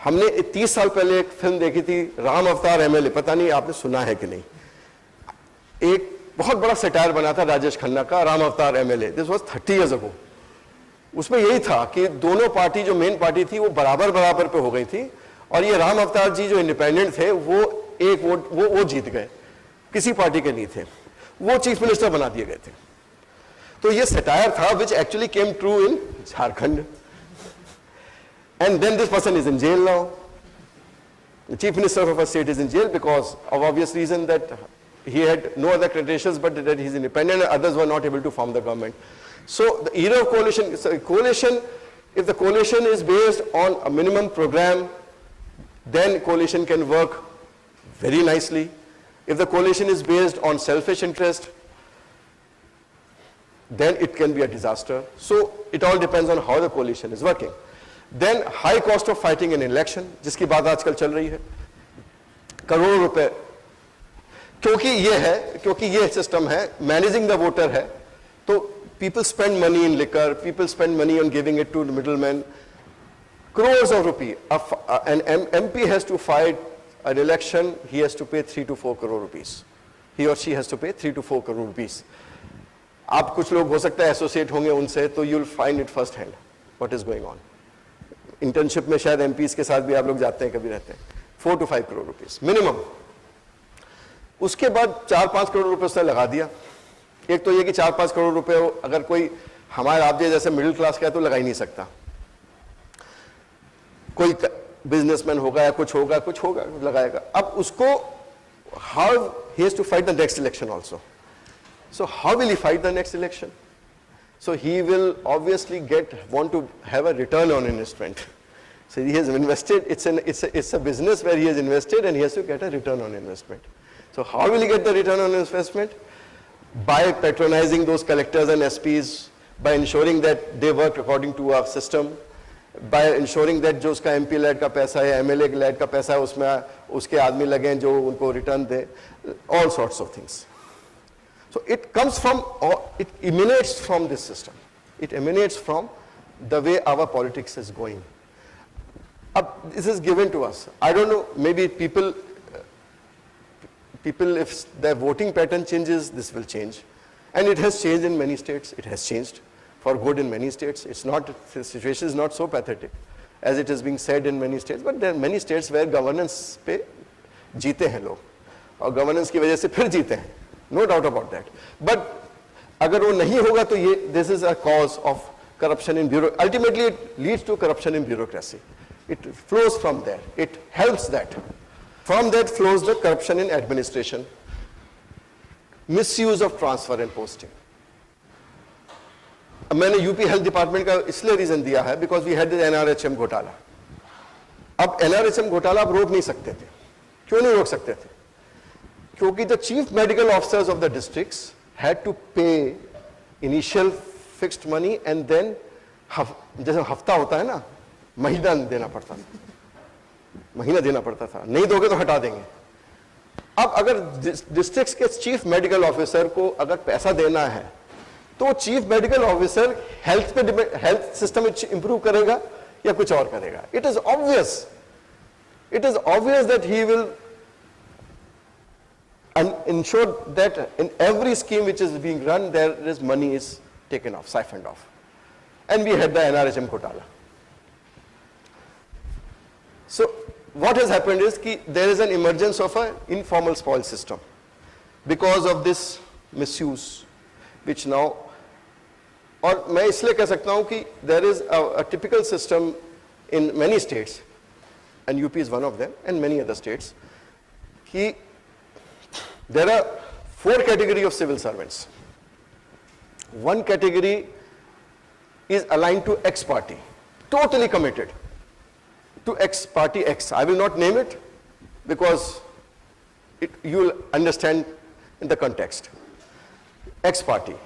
हमने 30 साल पहले एक film देखी थी राम अवतार MLA, पता नहीं आपने सुना है कि नहीं. एक बहुत बड़ा सटायर बना था राजेश खन्ना का राम अवतार MLA. This was 30 years ago. उसमें यही था कि दोनों पार्टी जो मेन पार्टी थी वो बराबर पे हो गई थी और ये राम अवतार जी जो इंडिपेंडेंट थे वो एक वोट वो जीत गए, किसी पार्टी के नहीं थे, वो चीफ मिनिस्टर बना दिए गए थे. तो ये सटायर था which actually came true in Jharkhand. And then this person is in jail now. The chief minister of a state is in jail because of obvious reason that he had no other credentials but that he's independent and others were not able to form the government. So the era of coalition, if the coalition is based on a minimum program, then coalition can work very nicely. If the coalition is based on selfish interest, then it can be a disaster. So it all depends on how the coalition is working. Then high cost of fighting an election, जिसकी बात आजकल चल रही है, करोड़ों रुपए, क्योंकि ये सिस्टम है, managing the voter है, तो people spend money in liquor, people spend money on giving it to the middlemen, crores of rupees. An MP has to fight an election, he has to pay 3 to 4 crore rupees. He or she has to pay 3 to 4 crore rupees. आप कुछ लोग हो सकता है associate होंगे उनसे, तो you'll find it first hand what is going on. Internship में शायद एमपीज के साथ भी आप लोग जाते हैं, कभी रहते हैं. 4 to 5 crore rupees मिनिमम. उसके बाद 4-5 करोड़ रुपए उसने लगा दिया. एक तो ये कि 4-5 करोड़ रुपए अगर कोई हमारे आप जैसे मिडिल क्लास का है तो लगा ही नहीं सकता. कोई बिजनेसमैन होगा या कुछ होगा लगाएगा. अब उसको how he has to fight the next election also. So how will he fight the next election? So he will obviously want to have a return on investment. So he has invested, it's a business where he has invested and he has to get a return on investment. So how will he get the return on investment? By patronizing those collectors and SPs, by ensuring that they work according to our system, by ensuring that जो उसका MP led का पैसा है, MLA led का पैसा है, उसमें उसके आदमी लगें जो उनको return they, all sorts of things. So it comes from, or it emanates from this system. It emanates from the way our politics is going. This is given to us. I don't know, maybe people, if their voting pattern changes, this will change. And it has changed in many states. It has changed for good in many states. It's not, the situation is not so pathetic as it is being said in many states, but there are many states where governance पे जीते हैं लोग, और governance की वजह से फिर जीते हैं. No doubt about that. But अगर वो नहीं होगा तो ये, this is a cause of corruption in bureaucracy. Ultimately, it leads to corruption in bureaucracy. It flows from there. It helps that. From that flows the corruption in administration, misuse of transfer and posting. अब मैंने UP health department का इसलिए reason दिया है because we had NRHM घोटाला. अब NRHM घोटाला आप रोक नहीं सकते थे. क्यों नहीं रोक सकते थे? क्योंकि the chief medical officers of the districts had to pay initial fixed money and then जैसे हफ्ता होता है ना, महीना देना पड़ता था. महीना देना पड़ता था, नहीं दोगे तो हटा देंगे. अब अगर डिस्ट्रिक्ट के चीफ मेडिकल ऑफिसर को अगर पैसा देना है तो चीफ मेडिकल ऑफिसर हेल्थ पे, हेल्थ सिस्टम इंप्रूव करेगा या कुछ और करेगा. It is obvious that he will ensure that in every scheme which is being run there is money is taken off, siphoned off. And we had the NRHM घोटाला. So what has happened is कि there is an emergence of an informal spoil system because of this misuse which now, और मैं इसलिए कह सकता हूं कि there is a typical system in many states and UP is one of them and many other states कि there are 4 categories of civil servants. One category is aligned to X party, totally committed to X party X. I will not name it because you will understand in the context. X party.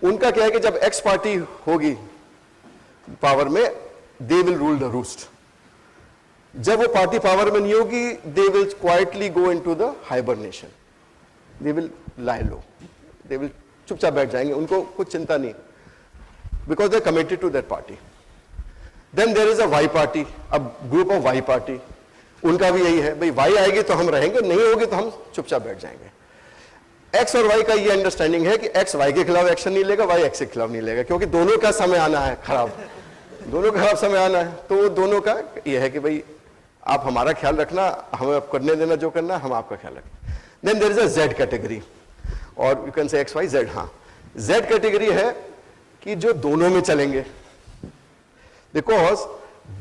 उनका क्या है कि जब X party होगी power में, they will rule the roost. जब वो party power में नहीं होगी, they will quietly go into the hibernation. They will lie low. They will चुपचाप बैठ जाएंगे, उनको कुछ चिंता नहीं, because they are committed to that party. Then there is a Y party, a group of Y party. उनका भी यही है, भाई Y आएगी तो हम रहेंगे, नहीं होगी तो हम चुपचाप बैठ जाएंगे. X और Y का ये अंडरस्टैंडिंग है कि X Y के खिलाफ एक्शन नहीं लेगा, Y X के खिलाफ नहीं लेगा, क्योंकि दोनों का समय आना है खराब, दोनों का खराब समय आना है. तो दोनों का ये है कि भाई आप हमारा ख्याल रखना, हमें करने देना जो करना, हम आपका ख्याल रखना. Then there is a Z category, or you can say X, Y, Z. हाँ, Z category है कि जो दोनों में चलेंगे, because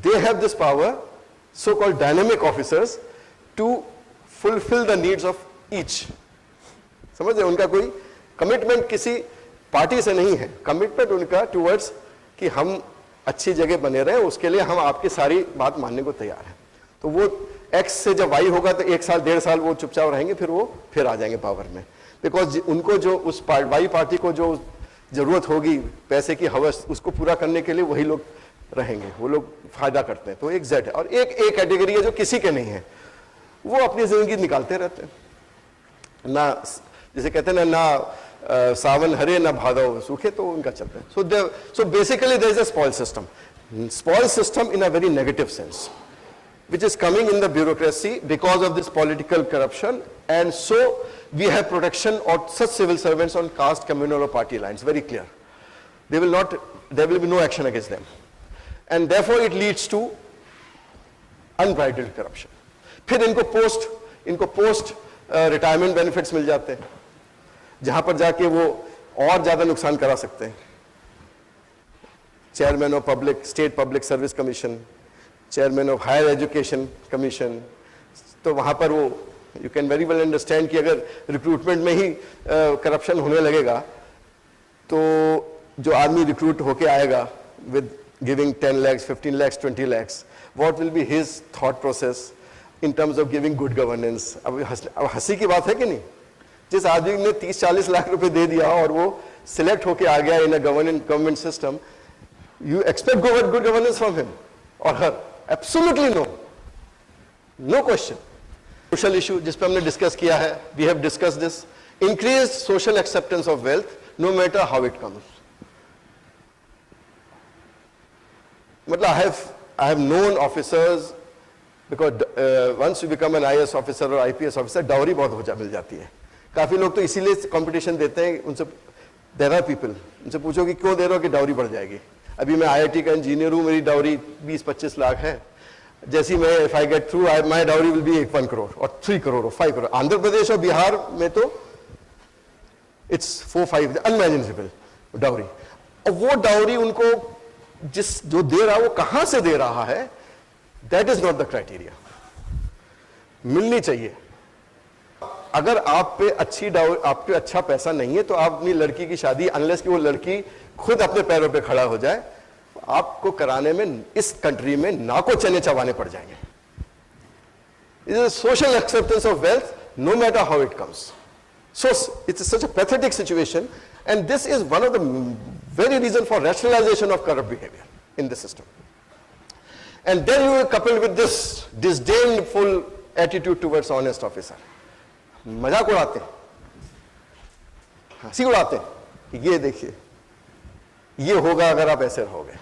they have this power, so-called dynamic officers, to fulfill the needs of each. समझ रहे? उनका कोई कमिटमेंट किसी पार्टी से नहीं है, कमिटमेंट उनका टूवर्ड्स कि हम अच्छी जगह बने रहे, उसके लिए हम आपकी सारी बात मानने को तैयार हैं. तो वो X से जब Y होगा तो 1 साल 1.5 साल वो चुपचाप रहेंगे, फिर वो फिर आ जाएंगे पावर में, बिकॉज उनको जो उस Y पार्टी को जो जरूरत होगी पैसे की हवस, उसको पूरा करने के लिए वही लोग रहेंगे, वो लोग फायदा करते हैं. तो एक Z है. और एक A कैटेगरी है जो किसी के नहीं है, वो अपनी जिंदगी निकालते रहते हैं ना, जैसे कहते हैं ना सावन हरे ना भादव सूखे, तो उनका चलता है. So basically there is a spoil system in a very negative sense, which is coming in the bureaucracy because of this political corruption, and so we have protection of such civil servants on caste, communal or party lines, very clear. There will be no action against them, and therefore it leads to unbridled corruption. फिर इनको post retirement benefits मिल जाते हैं, जहां पर जाके वो और ज्यादा नुकसान करा सकते हैं. Chairman of state public service commission, chairman of higher education commission, तो वहां पर वो you can very well understand कि अगर रिक्रूटमेंट में ही करप्शन होने लगेगा तो जो आदमी रिक्रूट होके आएगा with giving 10 lakhs, 15 lakhs, 20 lakhs, what will be his thought process in terms of giving good governance. अब हंसी की बात है कि नहीं? जिस आदमी ने 30-40 लाख रुपए दे दिया और वो सिलेक्ट होके आ गया in a government system, you expect good governance from him or her? Absolutely no. No question. Social issue जिस पे हमने डिस्कस किया है, we have discussed this. Increased social acceptance of wealth, no matter how it comes. मतलब I have known officers because once you become an IAS officer और IPS officer dowry बहुत मिल जाती है. काफ़ी लोग तो इसीलिए कंपटीशन देते हैं. उनसे देयर आर पीपल, उनसे पूछो कि क्यों दे रहे हो, कि डाउरी बढ़ जाएगी. अभी मैं IIT का इंजीनियर हूँ, मेरी डाउरी 20-25 लाख है. जैसी मैं if I get through my dowry will be 1 crore और 3 करोड़ और 5 करोड़. आंध्र प्रदेश और बिहार में तो इट्स 4-5 अनमैनेजेबल डाउरी. और वो डाउरी उनको जो दे रहा है वो कहां से दे रहा है, that is not the criteria. मिलनी चाहिए. अगर आप पे आप पे अच्छा पैसा नहीं है तो आप अपनी लड़की की शादी, अनलेस कि वो लड़की खुद अपने पैरों पे खड़ा हो जाए, आपको कराने में इस कंट्री में नाको चने चबाने पड़ जाएंगे. It is social acceptance of wealth no matter how it comes. So it's such a pathetic situation, and this is one of the very reason for rationalization of corrupt behavior in the system. And then you are coupled with this disdainful attitude towards honest officer. मजाक उड़ाते हैं, हंसी उड़ाते हैं कि ये देखिए ये होगा अगर आप ऐसे रहोगे.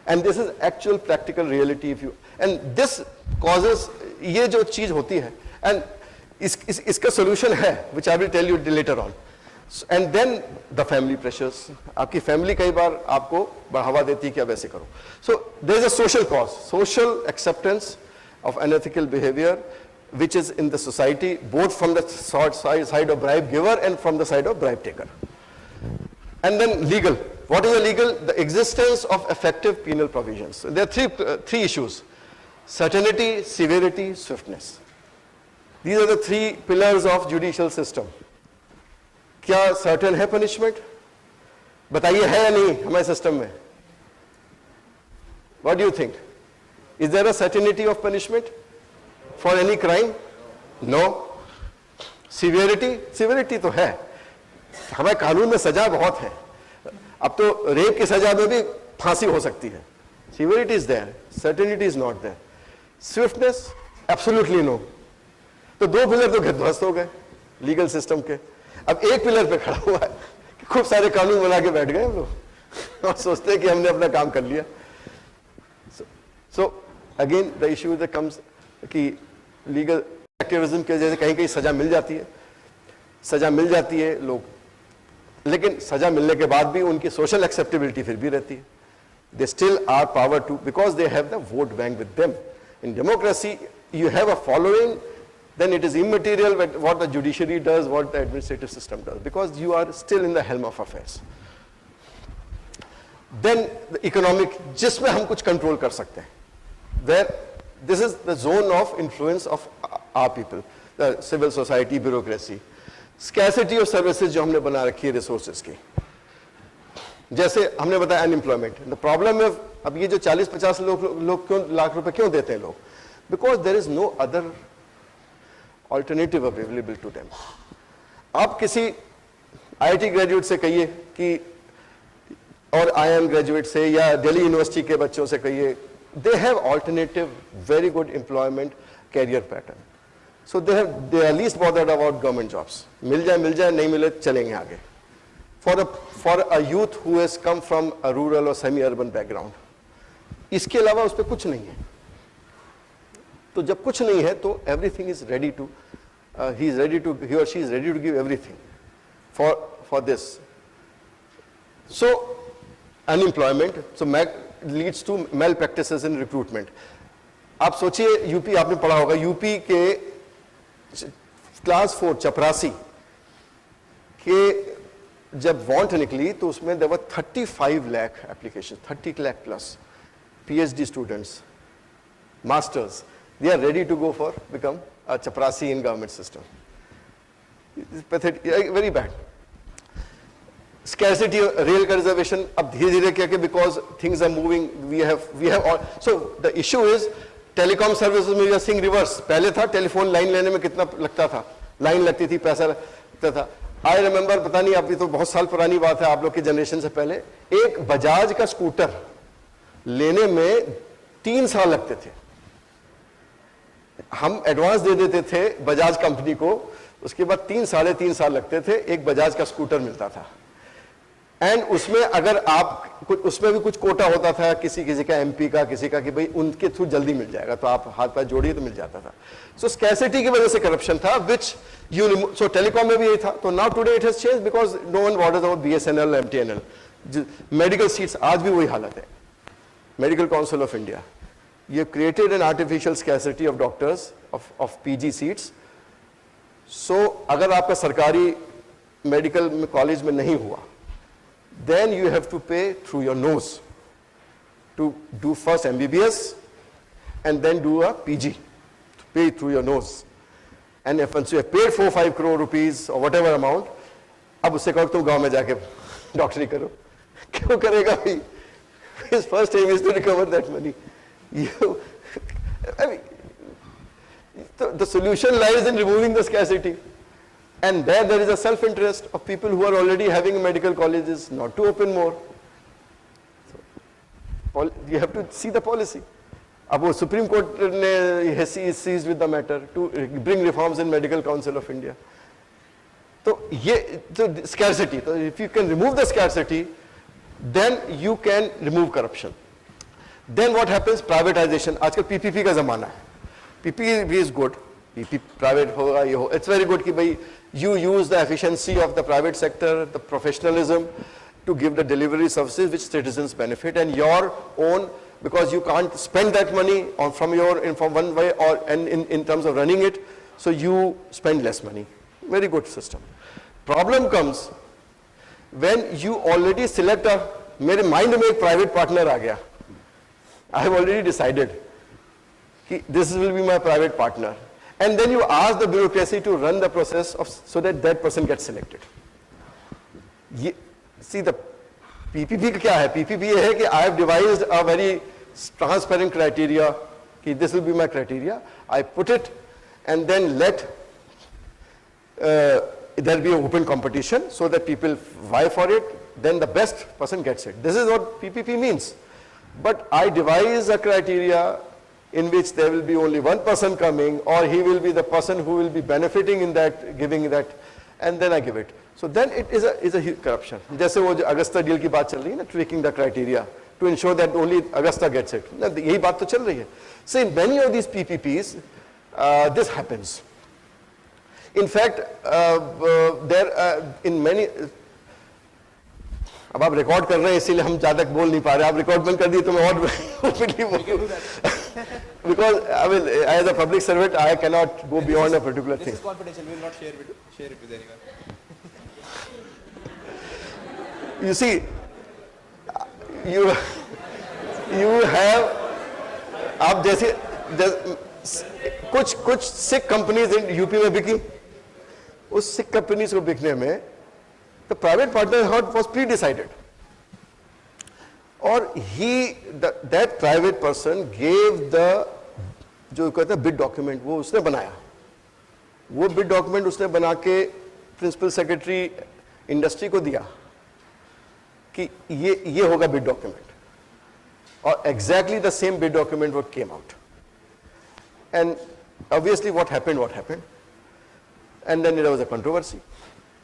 And this is actual practical reality if you, and this causes, ये जो चीज होती है, and इसका solution है which I will tell you later on. And then the family pressures, आपकी family कई बार आपको बढ़ावा देती है कि अब ऐसे करो. So there is a social cause, social acceptance of unethical behavior which is in the society, both from the side of bribe giver and from the side of bribe taker. And then legal. What is illegal? The existence of effective penal provisions. There are three issues: certainty, severity, swiftness. These are the three pillars of judicial system. क्या certain है punishment? बताइए है या नहीं हमारे system में? What do you think? Is there a certainty of punishment for any crime? No. Severity? Severity तो है. हमारे कानून में सजा बहुत है. अब तो रेप की सजा में भी फांसी हो सकती है. Severity is there, certainty is not there. Swiftness, absolutely no. तो दो पिलर तो ध्वस्त हो गए लीगल सिस्टम के. अब एक पिलर पे खड़ा हुआ है कि खूब सारे कानून बना के बैठ गए हम लोग और सोचते हैं कि हमने अपना काम कर लिया. So again the issue that comes कि लीगल एक्टिविज्म के जैसे कहीं कहीं सजा मिल जाती है लोग, लेकिन सजा मिलने के बाद भी उनकी सोशल एक्सेप्टेबिलिटी फिर भी रहती है. They still are power to, because they have the vote bank with them. In democracy you have a following, then it is immaterial what the judiciary does, what the administrative system does, because you are still in the helm of affairs. Then the economic, जिसमें हम कुछ control कर सकते हैं, where this is the zone of influence of our people, the civil society, bureaucracy. Scarcity of services जो हमने बना रखी है resources की, जैसे हमने बताया अनएम्प्लॉयमेंट. द प्रॉब्लम है अब ये जो 40-50 लोग क्यों लाख रुपए क्यों देते हैं लोग? Because there is no other alternative available to them. आप किसी IIT ग्रेजुएट से कहिए कि, और IIM ग्रेजुएट से या दिल्ली यूनिवर्सिटी के बच्चों से कहिए, they have alternative very good employment career pattern. So they are least bothered about government jobs. मिल जाए नहीं मिले चलेंगे आगे. For a youth who has come from a rural or semi-urban background, इसके अलावा उस पर कुछ नहीं है. तो जब कुछ नहीं है तो everything is ready to, he or she is ready to give everything for this. So unemployment, so leads to malpractices in recruitment. आप सोचिए यूपी, आपने पढ़ा होगा, यूपी के क्लास 4 चपरासी के जब वांट निकली तो उसमें there were 35 lakh applications, 30 lakh plus PhD students, masters. They are ready to go for become a chaprasi in government system. It's pathetic, very bad. Scarcity, real reservation. अब धीरे-धीरे क्या कि because things are moving, we have all. So the issue is telecom services में we are seeing reverse. पहले था telephone line लेने में कितना लगता था, लाइन लगती थी, पैसा लगता था. I remember, पता नहीं, आप ये तो बहुत साल पुरानी बात है, आप लोग के जनरेशन से पहले, एक बजाज का स्कूटर लेने में 3 साल लगते थे. हम एडवांस दे देते थे बजाज कंपनी को, उसके बाद 3 साढ़े 3 साल लगते थे, एक बजाज का स्कूटर मिलता था. एंड उसमें अगर आप उसमें भी कुछ कोटा होता था किसी का एमपी का किसी का कि भाई उनके थ्रू जल्दी मिल जाएगा, तो आप हाथ पैर जोड़िए तो मिल जाता था. सो स्कैसिटी की वजह से करप्शन था, विच यू सो टेलीकॉम में भी यही था. तो now today it has change because no one bothers about BSNL MTNL. Medical seats आज भी वही हालत है. मेडिकल काउंसिल ऑफ इंडिया, ये created an artificial scarcity of doctors of PG seats. So अगर आपका सरकारी मेडिकल कॉलेज में नहीं हुआ, then you have to pay through your nose to do first MBBS and then do a PG, to pay through your nose. And if once you have paid 4-5 crore rupees or whatever amount, अब उससे कहो तुम गांव में जाके डॉक्टरी करो. क्यों करेगा भाई? His first aim is to recover that money. I mean, the solution lies in removing the scarcity. And there is a self-interest of people who are already having medical colleges not to open more. So, you have to see the policy. अब वो Supreme Court ने has seized with the matter to bring reforms in Medical Council of India. तो ये तो scarcity. तो if you can remove the scarcity, then you can remove corruption. Then what happens? Privatization. आजकल PPP का ज़माना है. PPP is good. PP private होगा ये हो. It's very good कि भाई you use the efficiency of the private sector, the professionalism to give the delivery services which citizens benefit, and your own, because you can't spend that money on from one way or and in terms of running it, so you spend less money. Very good system. Problem comes when you already select a, मेरे mind में एक private partner आ गया. I have already decided कि this will be my private partner. And then you ask the bureaucracy to run the process of, so that that person gets selected. See the PPP क्या है? PPP ये है कि I have devised a very transparent criteria कि this will be my criteria. I put it and then let there be an open competition so that people vie for it. Then the best person gets it. This is what PPP means. But I devise a criteria in which there will be only one person coming, or he will be the person who will be benefiting in that, giving that, and then I give it. So then it is a corruption. जैसे वो जो Augusta deal की बात चल रही है ना, tweaking the criteria to ensure that only Augusta gets it. यही बात तो चल रही है. So in many of these PPPs, this happens. In fact, in many, अब आप रिकॉर्ड कर रहे हैं इसीलिए हम ज़्यादा बोल नहीं पा रहे. आप रिकॉर्ड बंद कर दिए तो मैं और openly बोलूँ. Because I mean, as a public servant, I cannot go beyond a particular thing. This is confidential. We will not share it with anyone. You see, you have, आप जैसे कुछ सिख कंपनीज यूपी में बिकी, उस Sikh companies को बिकने में the private partner was pre-decided, or that private person gave the जो कहते हैं bid document, वो उसने बनाया. वो bid document उसने बना के प्रिंसिपल सेक्रेटरी इंडस्ट्री को दिया कि ये होगा bid document, और exactly the same bid document what came out. And obviously what happened, and then there was a controversy.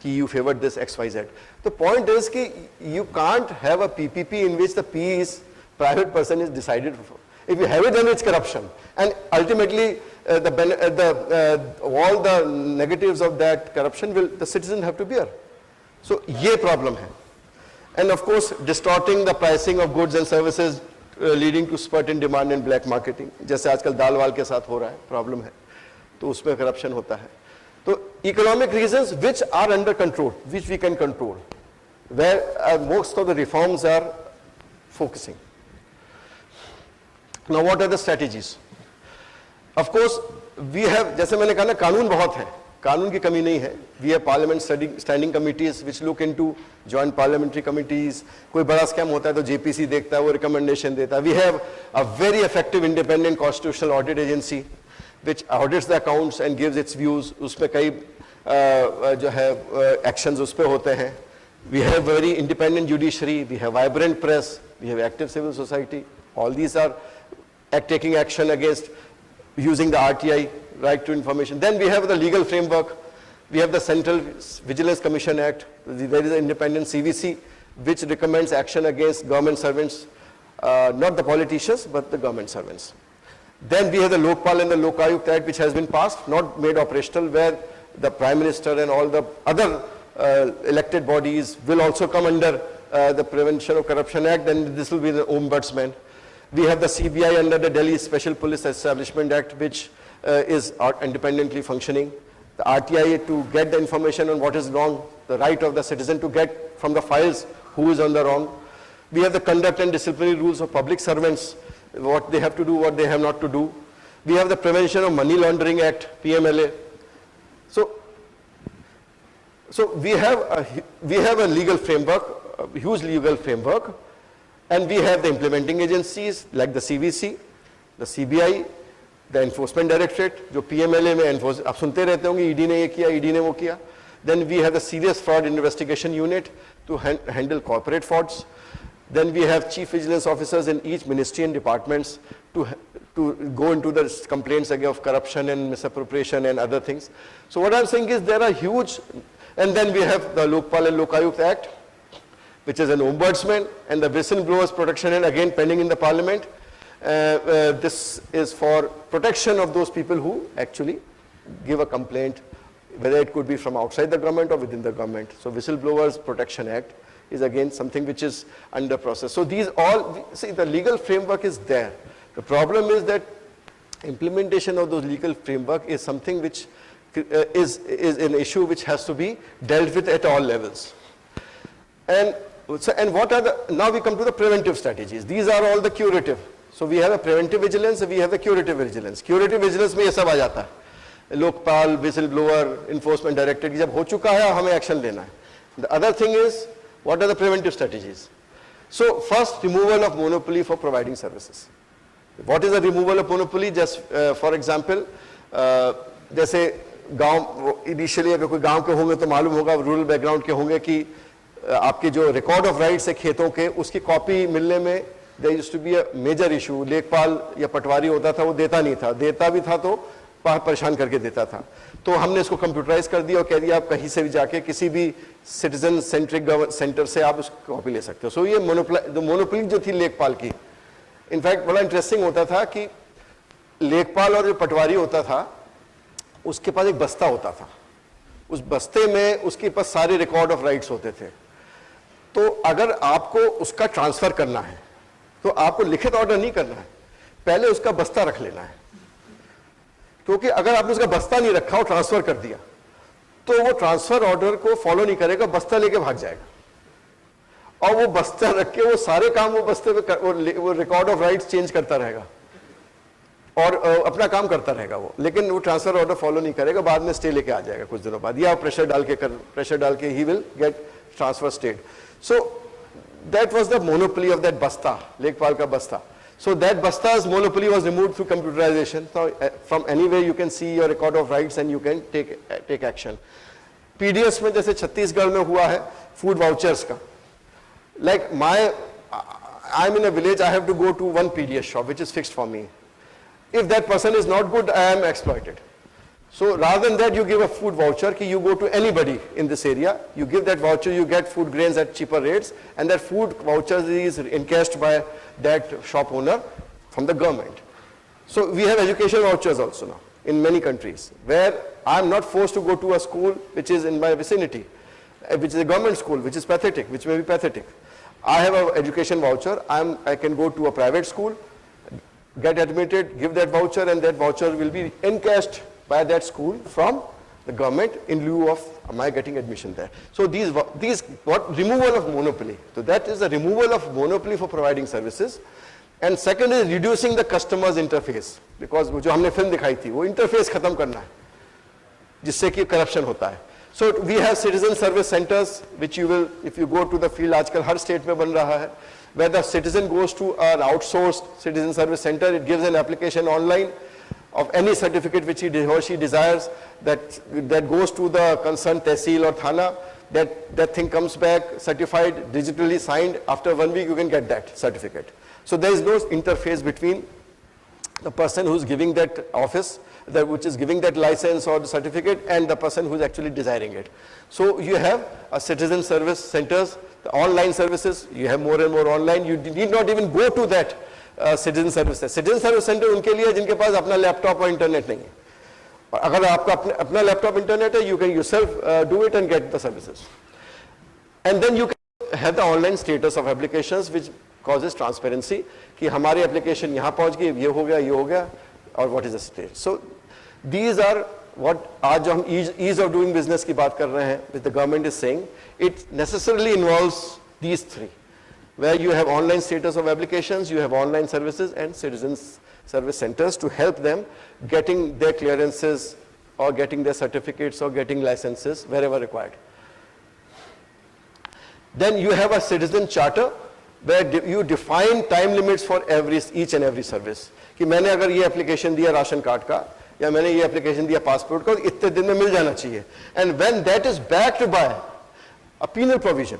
You favored this XYZ. The point is that you can't have a PPP in which the private person is decided for. If you have it, then it's corruption. And ultimately, all the negatives of that corruption will the citizen have to bear. So, ये problem है. And of course, distorting the pricing of goods and services leading to spurt in demand and black marketing. जैसे आजकल दाल वाल के साथ हो रहा है, problem है. तो उसमें corruption होता है. So, economic reasons which are under control, which we can control, where most of the reforms are focusing. Now, what are the strategies? Of course, we have, जैसे मैंने कहा ना, कानून बहुत है, कानून की कमी नहीं है. We have parliament standing committees which look into joint parliamentary committees. कोई बड़ा स्कैम होता है तो JPC देखता है, वो recommendation देता है. We have a very effective independent constitutional audit agency which audits the accounts and gives its views. उसपे कई जो है actions उसपे होते हैं. We have very independent judiciary, we have vibrant press, we have active civil society. All these are taking action against using the RTI, right to information. Then we have the legal framework. We have the Central Vigilance Commission Act. There is an independent CVC which recommends action against government servants, not the politicians, but the government servants. Then we have the Lokpal and the Lokayukt Act, which has been passed, not made operational, where the Prime Minister and all the other elected bodies will also come under the Prevention of Corruption Act, and this will be the Ombudsman. We have the CBI under the Delhi Special Police Establishment Act, which is independently functioning. The RTI to get the information on what is wrong, the right of the citizen to get from the files who is on the wrong. We have the conduct and disciplinary rules of public servants, what they have to do, what they have not to do. We have the Prevention of Money Laundering Act, PMLA. So we have a legal framework, a huge legal framework, and we have the implementing agencies like the CVC, the CBI, the Enforcement Directorate, जो PMLA में enforce, आप सुनते रहते होंगे, ED ने ये किया, ED ने वो किया. Then we have the Serious Fraud Investigation Unit to handle corporate frauds. Then we have chief vigilance officers in each ministry and departments to go into the complaints of corruption and misappropriation and other things. So what I'm saying is there are huge, and then we have the Lokpal and Lokayukt Act, which is an ombudsman, and the Whistleblowers Protection Act, again pending in the parliament. This is for protection of those people who actually give a complaint, whether it could be from outside the government or within the government. So Whistleblowers Protection Act is again something which is under process. So these all, see, the legal framework is there. The problem is that implementation of those legal framework is something which is an issue which has to be dealt with at all levels. And what are the, now we come to the preventive strategies. These are all the curative. So we have a preventive vigilance and we have a curative vigilance. Curative vigilance में ये सब आ जाता है. Lokpal, whistleblower, enforcement directorate, जब हो चुका है हमें action लेना है. The other thing is, what are the preventive strategies? So first, removal of monopoly for providing services. What is the removal of monopoly? Just for example, जैसे गांव initially अगर कोई गांव के होंगे तो मालूम होगा, rural background के होंगे कि आपके जो record of rights है खेतों के, उसकी copy मिलने में there used to be a major issue. लेखपाल या पटवारी होता था, वो देता नहीं था, देता भी था तो परेशान करके देता था. तो हमने इसको कंप्यूटराइज कर दिया और कह दिया आप कहीं से भी जाके किसी भी सिटीजन सेंट्रिक सेंटर से आप उसको कॉपी ले सकते हो. सो ये मोनोपोली जो थी लेखपाल की, इनफैक्ट बड़ा इंटरेस्टिंग होता था कि लेखपाल और जो पटवारी होता था उसके पास एक बस्ता होता था. उस बस्ते में उसके पास सारे रिकॉर्ड ऑफ राइट्स होते थे. तो अगर आपको उसका ट्रांसफर करना है तो आपको लिखित ऑर्डर नहीं करना है, पहले उसका बस्ता रख लेना है. क्योंकि अगर आपने उसका बस्ता नहीं रखा और ट्रांसफर कर दिया तो वो ट्रांसफर ऑर्डर को फॉलो नहीं करेगा, बस्ता लेके भाग जाएगा. और वो बस्ता रख के वो सारे काम वो बस्ते पे वो रिकॉर्ड ऑफ राइट्स चेंज करता रहेगा और अपना काम करता रहेगा वो, लेकिन वो ट्रांसफर ऑर्डर फॉलो नहीं करेगा, बाद में स्टे लेके आ जाएगा कुछ दिनों बाद, या प्रेशर डाल के he will get transfer state. So that was the monopoly of that basta, Lekpal ka basta. So that basta's monopoly was removed through computerization. So from anywhere you can see your record of rights and you can take action. PDS में जैसे छत्तीसगढ़ में हुआ है food vouchers का. Like I'm in a village, I have to go to one PDS shop which is fixed for me. If that person is not good, I am exploited. So rather than that, you give a food voucher, कि you go to anybody in this area, you give that voucher, you get food grains at cheaper rates, and that food voucher is encashed by that shop owner from the government. So we have education vouchers also now in many countries, where I'm not forced to go to a school which is in my vicinity, which is a government school, which is pathetic, which may be pathetic. I have an education voucher, I can go to a private school, get admitted, give that voucher, and that voucher will be encashed by that school from the government in lieu of my getting admission there. So these removal of monopoly. So that is the removal of monopoly for providing services. And second is reducing the customer's interface, because जो हमने film दिखाई थी वो interface खत्म करना है जिससे कि corruption होता है. So we have citizen service centers which you will, if you go to the field, आजकल हर state में बन रहा है, where the citizen goes to an outsourced citizen service center, it gives an application online of any certificate which he or she desires, that goes to the concerned tehsil or thana, that thing comes back certified, digitally signed. After 1 week you can get that certificate. So there is no interface between the person who is giving that office, which is giving that license or the certificate, and the person who is actually desiring it. So you have a citizen service centers the online services, you have more and more online. You need not even go to that citizen service center. Citizen service center उनके लिए जिनके पास अपना laptop और internet नहीं है. और अगर आपका अपना लैपटॉप इंटरनेट है, you can yourself do it and get the services. And then you can have the online status of applications which causes transparency कि हमारी application यहाँ पहुँच गई, ये हो गया, और what is the state. So these are what आज जो हम ease of doing business की बात कर रहे हैं, which the government is saying, it necessarily involves these three, where you have online status of applications, you have online services and citizens service centers to help them getting their clearances or getting their certificates or getting licenses wherever required. Then you have a citizen charter where you define time limits for each and every service. कि मैंने अगर ये application दिया ration card का, या मैंने ये application दिया passport का, इतने दिन में मिल जाना चाहिए. And when that is backed by a penal provision,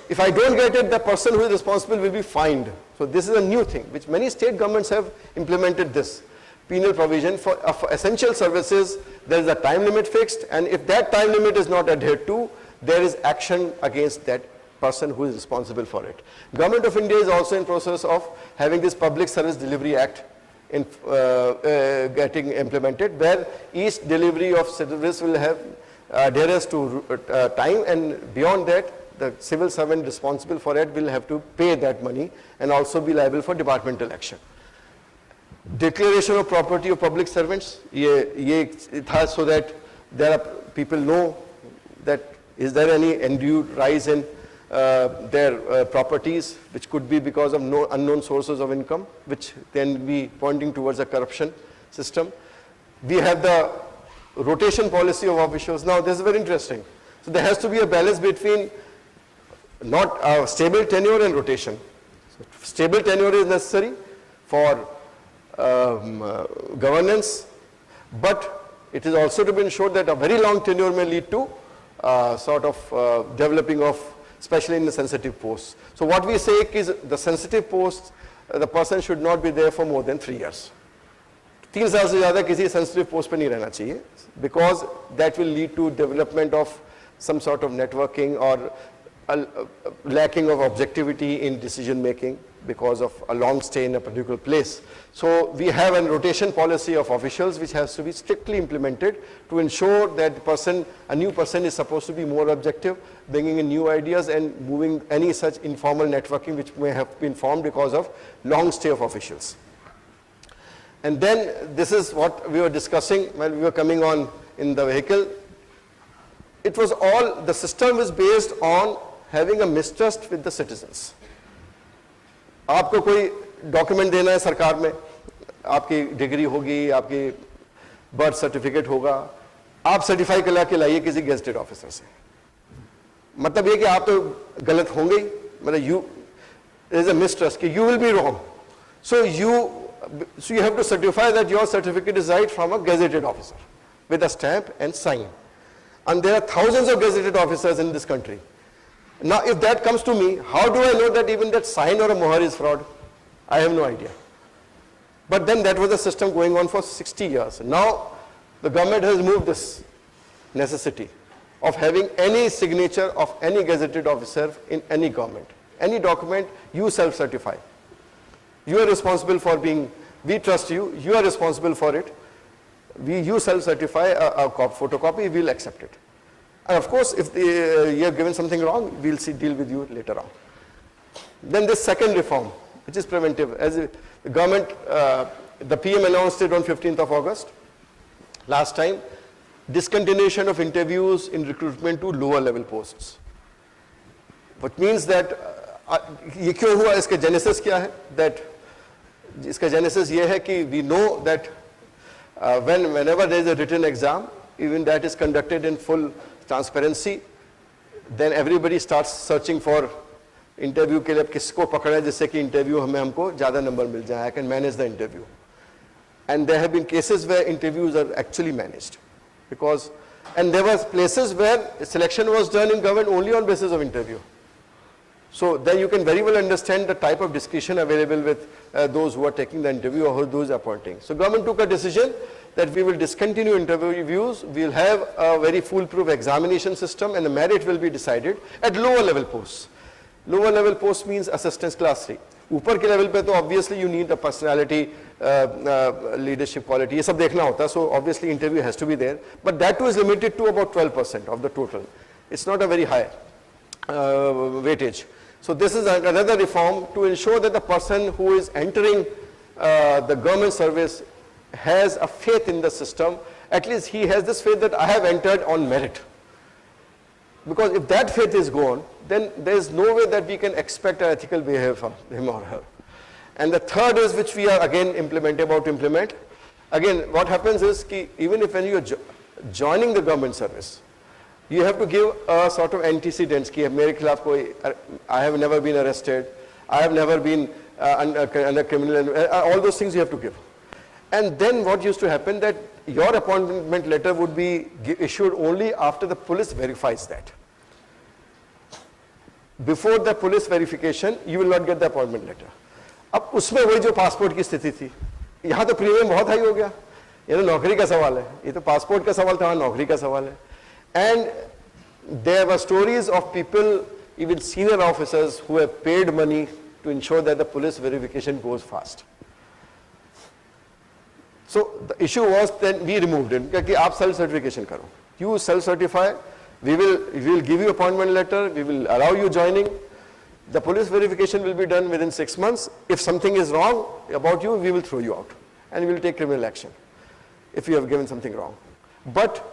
if I don't get it, the person who is responsible will be fined. So this is a new thing, which many state governments have implemented this. Penal provision for essential services, there is a time limit fixed, and if that time limit is not adhered to, there is action against that person who is responsible for it. Government of India is also in process of having this Public Service Delivery Act getting implemented, where each delivery of service will have adherence to time, and beyond that, the civil servant responsible for it will have to pay that money and also be liable for departmental action. Declaration of property of public servants, ye tha so that there are people know that is there any undue rise in their properties, which could be because of no unknown sources of income, which can be pointing towards a corruption system. We have the rotation policy of officials. Now this is very interesting. So there has to be a balance between not stable tenure and rotation. So stable tenure is necessary for governance, but it is also to be ensured that a very long tenure may lead to sort of developing of, especially in the sensitive posts. So what we say is the sensitive posts, the person should not be there for more than 3 years. 3 साल से ज़्यादा किसी sensitive post पे नहीं रहना चाहिए, because that will lead to development of some sort of networking or lacking of objectivity in decision making because of a long stay in a particular place. So we have a rotation policy of officials which has to be strictly implemented to ensure that the person, a new person is supposed to be more objective, bringing in new ideas and moving any such informal networking which may have been formed because of long stay of officials. And then this is what we were discussing while we were coming on in the vehicle. It was all, the system was based on having a mistrust with the citizens. आपको कोई document देना है सरकार में, आपकी degree होगी, आपकी birth certificate होगा, आप सर्टिफाई करा के लाइए किसी गेजेटेड ऑफिसर से. मतलब ये कि आप तो गलत होंगे ही, मतलब यू इज अ मिसट्रस्ट कि you will be wrong. So you have to certify that your certificate is right from a gazetted officer with a stamp and sign. And there are thousands of gazetted officers in this country. Now if that comes to me, how do I know that even that sign or a mohar is fraud? I have no idea. But then that was a system going on for 60 years. Now the government has removed this necessity of having any signature of any gazetted officer in any government. Any document, you self-certify. You are responsible for being, we trust you, you are responsible for it. You self-certify a photocopy, we'll accept it. And of course, if you have given something wrong, we'll deal with you later on. Then this second reform, which is preventive. As the government, the PM announced it on 15th of August, last time, discontinuation of interviews in recruitment to lower level posts. Which means that, ये क्यों हुआ, इसका genesis क्या है? That, इसका genesis ये है कि we know that whenever there is a written exam, even that is conducted in full transparency, then everybody starts searching for interview के लिए किसको पकड़ा जिससे कि interview हमको ज़्यादा number मिल जाए. I can manage the interview. And there have been cases where interviews are actually managed, because, and there were places where selection was done in government only on basis of interview. So then you can very well understand the type of discretion available with those who are taking the interview or those appointing. So government took a decision that we will discontinue interviews, we will have a very foolproof examination system, and the merit will be decided at lower level posts. Lower level post means assistants class 3. ऊपर के level पे तो obviously you need a personality, leadership quality, ये सब देखना होता है, so obviously interview has to be there, but that too is limited to about 12% of the total. It's not a very high weightage. So this is another reform to ensure that the person who is entering the government service has a faith in the system. At least he has this faith that I have entered on merit. Because if that faith is gone, then there is no way that we can expect an ethical behavior from him or her. And the third is, which we are again about to implement. Again, what happens is, even if when you are joining the government service, you have to give a sort of antecedents. I have never been arrested, I have never been under criminal, all those things you have to give. And then what used to happen that your appointment letter would be issued only after the police verifies that. Before the police verification, you will not get the appointment letter. अब उसमें वही जो passport की स्थिति थी, यहाँ तो premium बहुत हाई हो गया, ये तो नौकरी का सवाल है, ये तो पासपोर्ट का सवाल था, वहाँ नौकरी का सवाल है. And there were stories of people, even senior officers, who have paid money to ensure that the police verification goes fast. So the issue was then we removed it. कि आप self-certification करो. You self-certify. We will give you appointment letter. We will allow you joining. The police verification will be done within 6 months. If something is wrong about you, we will throw you out, and we will take criminal action if you have given something wrong. But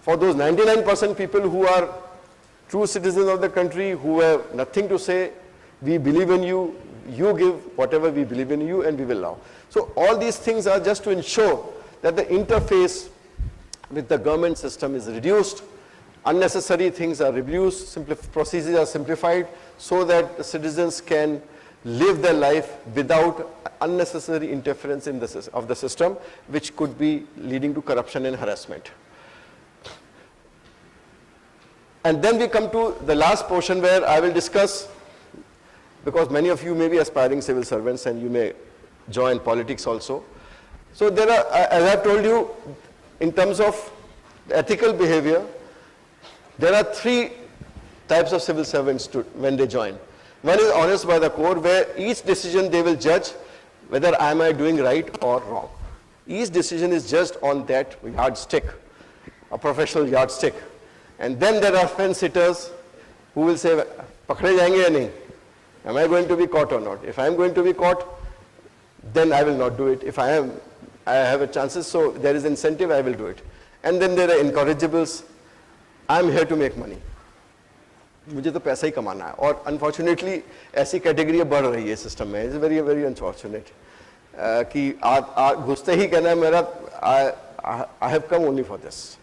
for those 99% people who are true citizens of the country, who have nothing to say, we believe in you. You give whatever we believe in you, and we will allow. So all these things are just to ensure that the interface with the government system is reduced, unnecessary things are reduced, procedures are simplified, so that the citizens can live their life without unnecessary interference in of the system, which could be leading to corruption and harassment. And then we come to the last portion where I will discuss, because many of you may be aspiring civil servants and you may join politics also. So there are, as I have told you, in terms of ethical behavior, there are 3 types of civil servants when they join. One is honest by the core, where each decision they will judge whether am I doing right or wrong. Each decision is judged on that yardstick, a professional yardstick. And then there are fence sitters who will say, pakde jayenge ya nahi? Am I going to be caught or not? If I am going to be caught, then I will not do it. If I have a chances, so there is incentive, I will do it. And then there are incorrigibles. I am here to make money. मुझे तो पैसा ही कमाना है. और unfortunately ऐसी category बढ़ रही है सिस्टम में. It's very very unfortunate कि घुसते ही कहना है मेरा I have come only for this.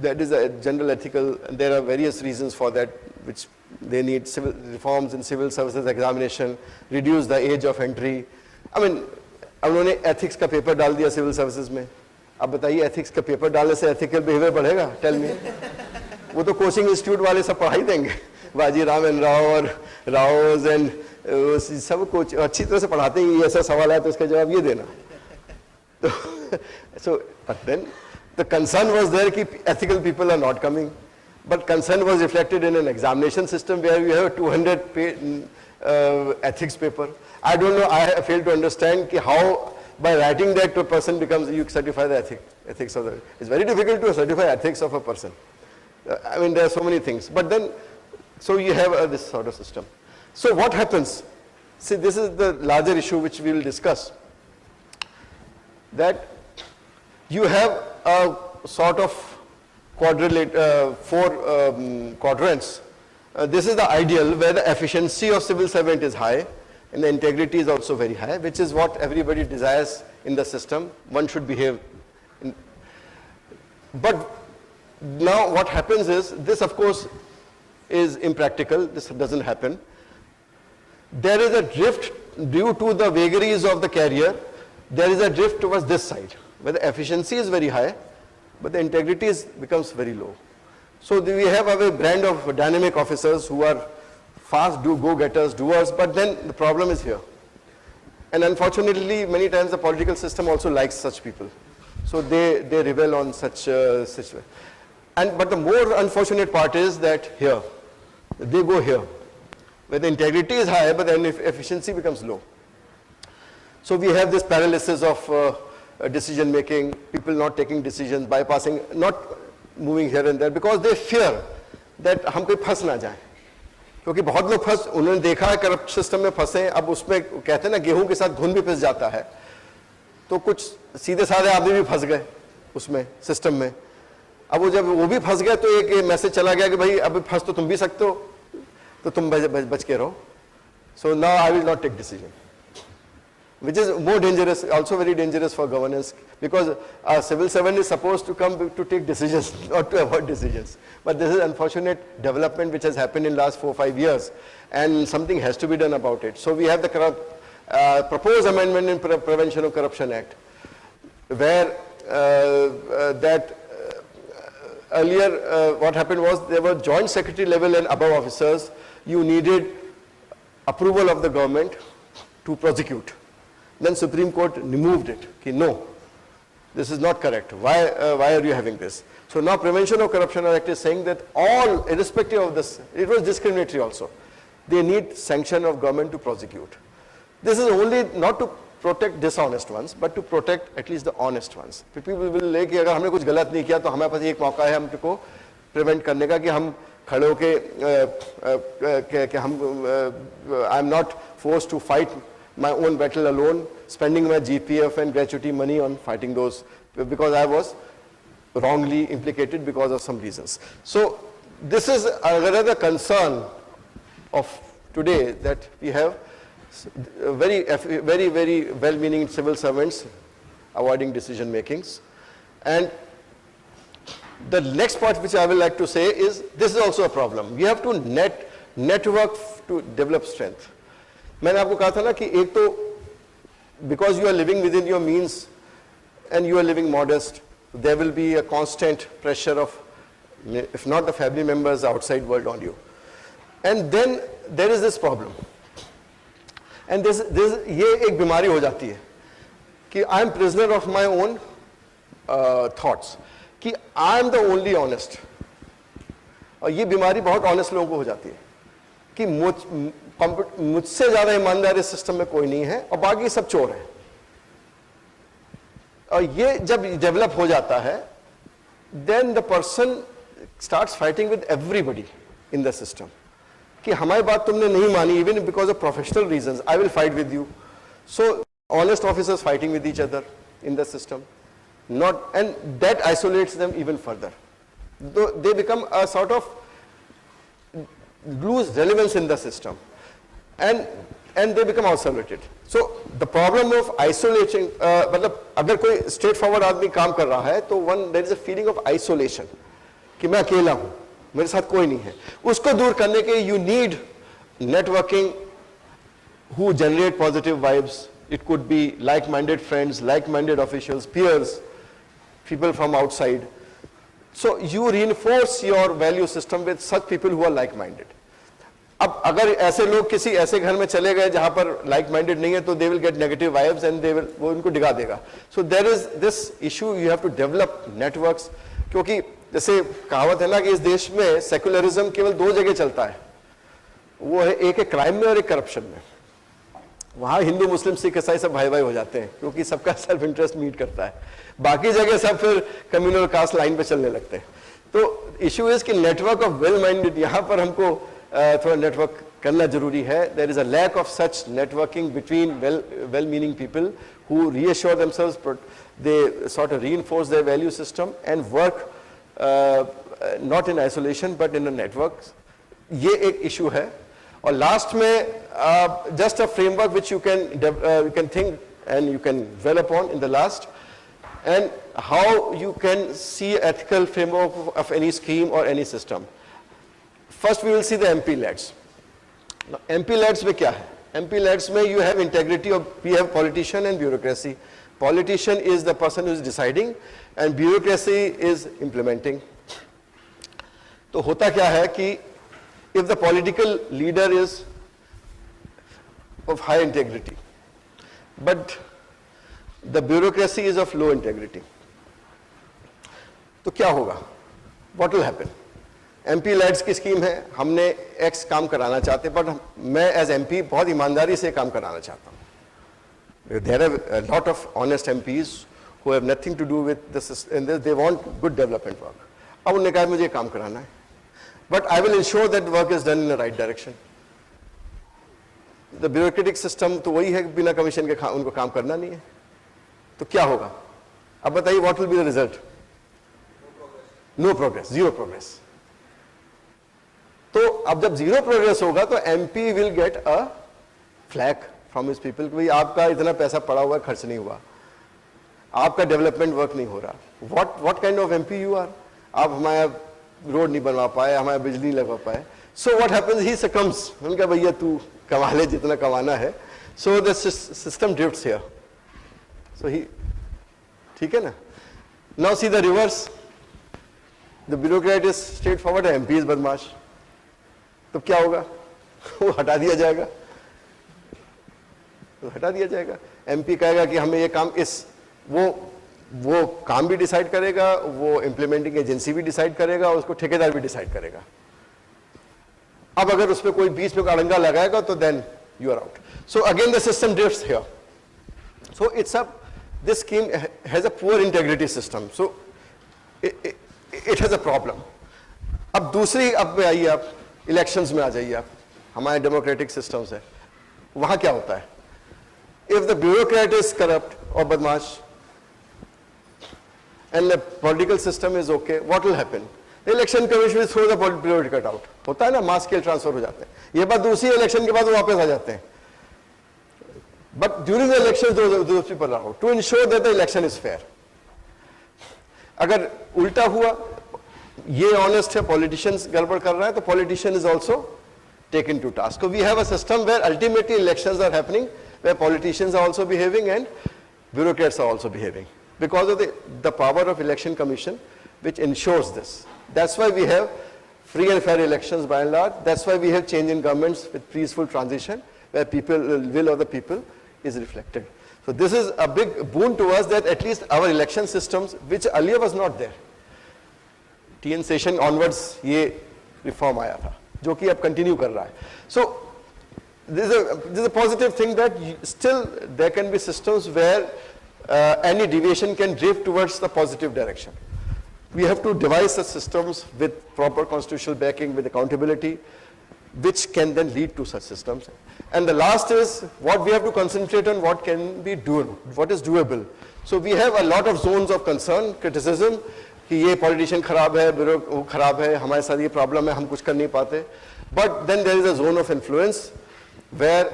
That is a general ethical, and there are various reasons for that, which they need civil reforms in civil services examination, reduce the age of entry. I mean, अब उन्होंने ethics का paper डाल दिया civil services में. अब बताइए ethics का paper डालने से ethical behavior बढ़ेगा? Tell me. वो तो कोचिंग इंस्टीट्यूट वाले सब पढ़ाई देंगे, बाजी राम एंड राव और रावस एंड सब कोच अच्छी तरह से पढ़ाते हैं. ये ऐसा सवाल है तो इसका जवाब ये देना. So, but then the concern was there that ethical people are not coming, but concern was reflected in an examination system where you have a 200-page ethics paper. I don't know, I fail to understand how by writing that a person becomes, you certify the ethics of the, it's very difficult to certify ethics of a person. I mean, there are so many things, but then, so you have this sort of system. So what happens? See, this is the larger issue which we will discuss, that you have a sort of four quadrants. This is the ideal where the efficiency of civil servant is high and the integrity is also very high, which is what everybody desires in the system. One should behave. But now what happens is, this of course is impractical, this doesn't happen. There is a drift due to the vagaries of the career. There is a drift towards this side, where the efficiency is very high, but the integrity becomes very low. So we have a brand of dynamic officers who are fast, go-getters, doers, but then the problem is here. And unfortunately, many times the political system also likes such people. So they rebel on such. But the more unfortunate part is that here, they go here, where the integrity is high, but then efficiency becomes low. So we have this paralysis of decision making, people not taking decisions, bypassing, not moving here and there, because they fear that हम कोई फंस ना जाए, क्योंकि बहुत लोग फंस, उन्होंने देखा है करप्ट सिस्टम में फंसे, अब उसमें कहते हैं ना गेहूं के साथ घुन भी पिस जाता है, तो कुछ सीधे साधे आदमी भी फंस गए उसमें सिस्टम में. अब वो जब वो भी फंस गए तो एक मैसेज चला गया कि भाई अब फंस तो तुम भी सकते हो, तो तुम बच के रहो. So now I will not take decision, which is more dangerous, also very dangerous for governance, because a civil servant is supposed to come to take decisions, not to avoid decisions. But this is unfortunate development which has happened in last 4 or 5 years, and something has to be done about it. So we have the proposed amendment in Prevention of Corruption Act, where earlier what happened was there were joint secretary level and above officers, you needed approval of the government to prosecute. Then Supreme Court removed it. Okay, no, this is not correct. Why are you having this? So now Prevention of Corruption Act is saying that all, irrespective of this, it was discriminatory also. They need sanction of government to prosecute. This is only not to protect dishonest ones, but to protect at least the honest ones. People will say कि अगर हमने कुछ गलत नहीं किया तो हमारे पास एक मौका है हमको prevent करने का कि हम खड़े होके कि हम I am not forced to fight my own battle alone, spending my GPF and gratuity money on fighting those, because I was wrongly implicated because of some reasons. So this is another concern of today, that we have very well-meaning civil servants avoiding decision makings. And the next part which I would like to say is, this is also a problem. We have to network to develop strength. मैंने आपको कहा था ना कि एक तो because you are living within your means and you are living modest, there will be a constant pressure of, if not the family members, outside world on you. And then there is this problem. And ये एक बीमारी हो जाती है कि I am prisoner of my own thoughts, कि I am the only honest. और ये बीमारी बहुत honest लोगों को हो जाती है कि मुझसे ज़्यादा ईमानदार इस सिस्टम में कोई नहीं है और बाकी सब चोर हैं. और ये जब डेवलप हो जाता है, then the person starts fighting with everybody in the system. कि हमारी बात तुमने नहीं मानी, even because of professional reasons, I will fight with you. So honest officers fighting with each other in the system, and that isolates them even further. They become a sort of lose relevance in the system, and they become isolated. So the problem of isolating, मतलब अगर कोई straightforward आदमी काम कर रहा है, तो there is a feeling of isolation, कि मैं अकेला हूँ, मेरे साथ कोई नहीं है. उसको दूर करने के you need networking who generate positive vibes. It could be like-minded friends, like-minded officials, peers, people from outside. So you reinforce your value system with such people who are like-minded. अब अगर ऐसे लोग किसी ऐसे घर में चले गए जहाँ पर like-minded नहीं है, तो they will get negative vibes and they will, वो उनको डिगा देगा. So there is this issue, you have to develop networks, क्योंकि जैसे कहावत है ना कि इस देश में सेकुलरिज्म केवल 2 जगह चलता है, वो है एक है क्राइम में और एक करप्शन में. वहाँ हिंदू मुस्लिम सिख ईसाई सब भाई भाई हो जाते हैं क्योंकि सबका सेल्फ इंटरेस्ट मीट करता है. बाकी जगह सब फिर कम्युनल कास्ट लाइन पे चलने लगते हैं. तो इशू इज कि नेटवर्क ऑफ वेल माइंडेड, यहाँ पर हमको थोड़ा नेटवर्क करना जरूरी है. There is a lack of such networking between well meaning people who reassure themselves, they sort of reinforce their value system and work not in isolation but in a network. ये एक issue है. और last में just a framework which you can think and you can develop on in the last, and how you can see ethical framework of any scheme or any system. First we will see the MP lads. Now MP lads में क्या है? MP lads में you have integrity of, we have politician and bureaucracy. Politician is the person who is deciding and bureaucracy is implementing. तो होता क्या है कि if the political leader is of high integrity, but the bureaucracy is of low integrity, तो क्या होगा? What will happen? MP lads की scheme है, हमने X काम कराना चाहते हैं, बट मैं एज MP बहुत ईमानदारी से काम कराना चाहता हूँ. There are a lot of honest MPs who have nothing to do with this, and they want good development work. अब उन्होंने कहा मुझे काम कराना है, but I will ensure that work is done in the right direction. The bureaucratic system तो वही है, बिना कमीशन के उनको काम करना नहीं है, तो क्या होगा? अब बताइए, what will be the result? No progress, zero progress. तो अब जब zero progress होगा तो MP will get a flag from his people कि भाई आपका इतना पैसा पड़ा हुआ है, खर्च नहीं हुआ, आपका डेवलपमेंट वर्क नहीं हो रहा. What kind of MP you are? आप हमारा रोड नहीं बनवा पाए, हमारा बिजली लगवा पाए. So what happens? He succumbs. उन्होंने कहा भैया तू कमा ले जितना कमाना है. So the system drifts here. So he, ठीक है ना? Now see the reverse. The bureaucrat is straightforward, MP is बदमाश. तो क्या होगा? वो हटा दिया जाएगा. तो हटा दिया जाएगा. MP कहेगा कि हमें ये काम वो काम भी डिसाइड करेगा, वो इम्प्लीमेंटिंग एजेंसी भी डिसाइड करेगा, और उसको ठेकेदार भी डिसाइड करेगा. अब अगर उसमें कोई बीच में अड़ंगा लगाएगा तो then you are out. So again the system drifts here. So it's a this scheme has a poor integrity system. So it has a problem. अब दूसरी, अब में आइए, आप इलेक्शंस में आ जाइए. आप हमारे डेमोक्रेटिक सिस्टम्स है, वहां क्या होता है? If the bureaucrat is corrupt और बदमाश and the political system is okay, what will happen? The election commission will throw the bureaucrat out. होता है ना, mass scale transfer हो जाते हैं. ये बात दूसरी इलेक्शन के बाद वो वापस आ जाते हैं. But during the elections those people are out to ensure that the election is fair. अगर उल्टा हुआ, ये honest है, politicians गड़बड़ कर रहा है, तो politician is also taken to task. So we have a system where ultimately elections are happening, where politicians are also behaving and bureaucrats are also behaving, because of the power of election commission which ensures this. That's why we have free and fair elections by and large. That's why we have change in governments with peaceful transition, where will of the people is reflected. So this is a big boon to us, that at least our election systems, which earlier was not there, TN session onwards ये reform आया था, जो कि अब continue कर रहा है. So this is a positive thing, that still there can be systems where any deviation can drift towards the positive direction. We have to devise the systems with proper constitutional backing, with accountability, which can then lead to such systems. And the last is what we have to concentrate on, what can be doable, what is doable. So we have a lot of zones of concern, criticism, कि ये politician खराब है, bureau वो खराब है, हमारे साथ ये problem है, हम कुछ कर नहीं पाते. But then there is a zone of influence where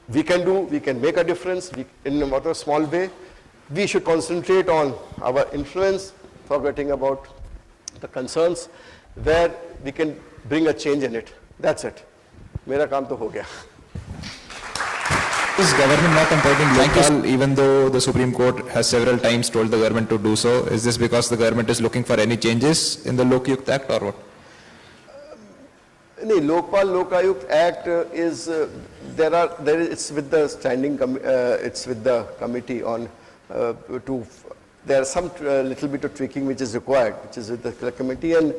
we can make a difference in a small way. We should concentrate on our influence, forgetting about the concerns, where we can bring a change in it. That's it. मेरा काम तो हो गया. Is government not appointing local, even though the Supreme Court has several times told the government to do so? Is this because the government is looking for any changes in the Lok Ayukt Act, or what? नहीं, Lokpal Lokayukta act is it's with the it's with the committee on there are some little bit of tweaking which is required, which is with the committee, and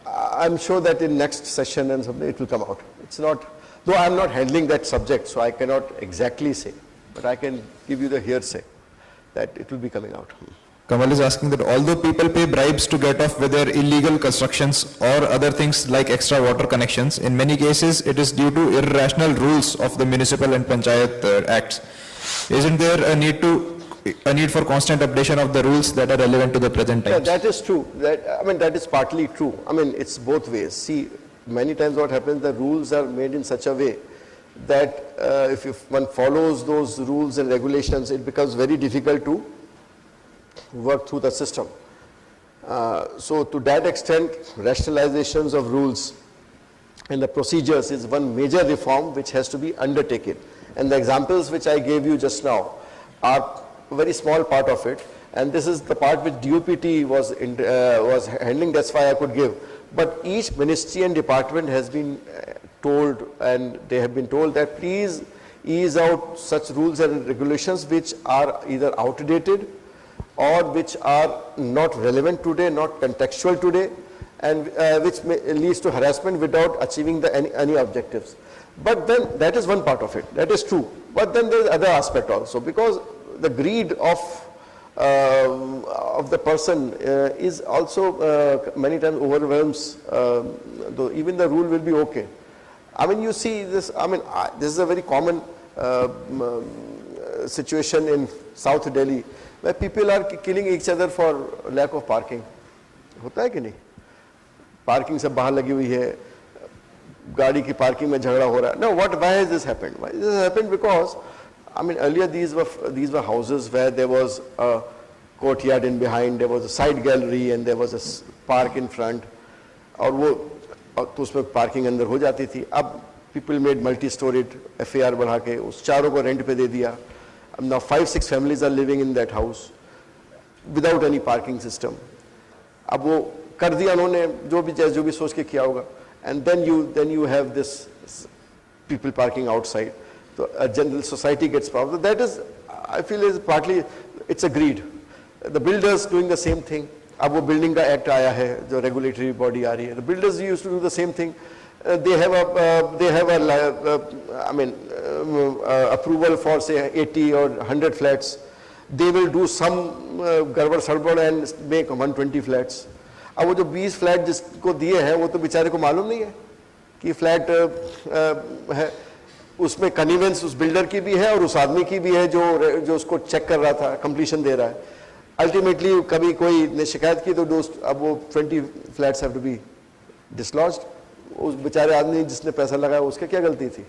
I'm sure that in next session and something it will come out. It's not, though I'm not handling that subject, so I cannot exactly say, but I can give you the hearsay that it will be coming out. Kamal is asking that although people pay bribes to get off with their illegal constructions or other things like extra water connections, in many cases it is due to irrational rules of the municipal and panchayat acts. Isn't there a need for constant updation of the rules that are relevant to the present times? Yeah, that is true. That is partly true. It's both ways. See, many times what happens, the rules are made in such a way that if one follows those rules and regulations, it becomes very difficult to work through the system. So to that extent, rationalizations of rules and the procedures is one major reform which has to be undertaken. And the examples which I gave you just now are a very small part of it. And this is the part which DOPT was handling, that's why I could give. But each ministry and department has been told, and they have been told that please ease out such rules and regulations which are either outdated or which are not relevant today, not contextual today, and leads to harassment without achieving any objectives. But then that is one part of it. That is true. But then there is other aspect also, because the greed of the person is also many times overwhelms. Though even the rule will be okay. I mean, you see this. I mean, this is a very common situation in South Delhi, where people are killing each other for lack of parking. होता है कि नहीं? Parking सब बाहर लगी हुई है, गाड़ी की parking में झगड़ा हो रहा है. Now, why has this happened? Why this has happened? Because, I mean, earlier these were houses where there was a courtyard in behind, there was a side gallery, and there was a park in front. और वो तो उसमें parking अंदर हो जाती थी. अब people made multi-storied FAR बढ़ा के उस चारों को rent पे दे दिया. Now 5-6 families are living in that house without any parking system. अब वो कर दिया उन्होंने, जो भी सोच के किया होगा. And then you have this people parking outside. So a general society gets problem. That is, I feel, is partly it's a greed. The builders doing the same thing. अब वो building का act आया है, जो regulatory body आ रही है. The builders used to do the same thing. They have approval for say 80 or 100 flats. They will do some गड़बड़ सड़बड़ and make 120 flats. अब वो जो 20 फ्लैट जिसको दिए हैं वो तो बेचारे को मालूम नहीं है कि फ्लैट है, उसमें कन्वीनियंस उस बिल्डर की भी है और उस आदमी की भी है जो उसको चेक कर रहा था, कंप्लीशन दे रहा है. अल्टीमेटली कभी कोई ने शिकायत की तो दोस्त अब वो 20 फ्लैट्स हैव टू बी डिसलॉज्ड. उस बेचारे आदमी जिसने पैसा लगाया उसके क्या गलती थी?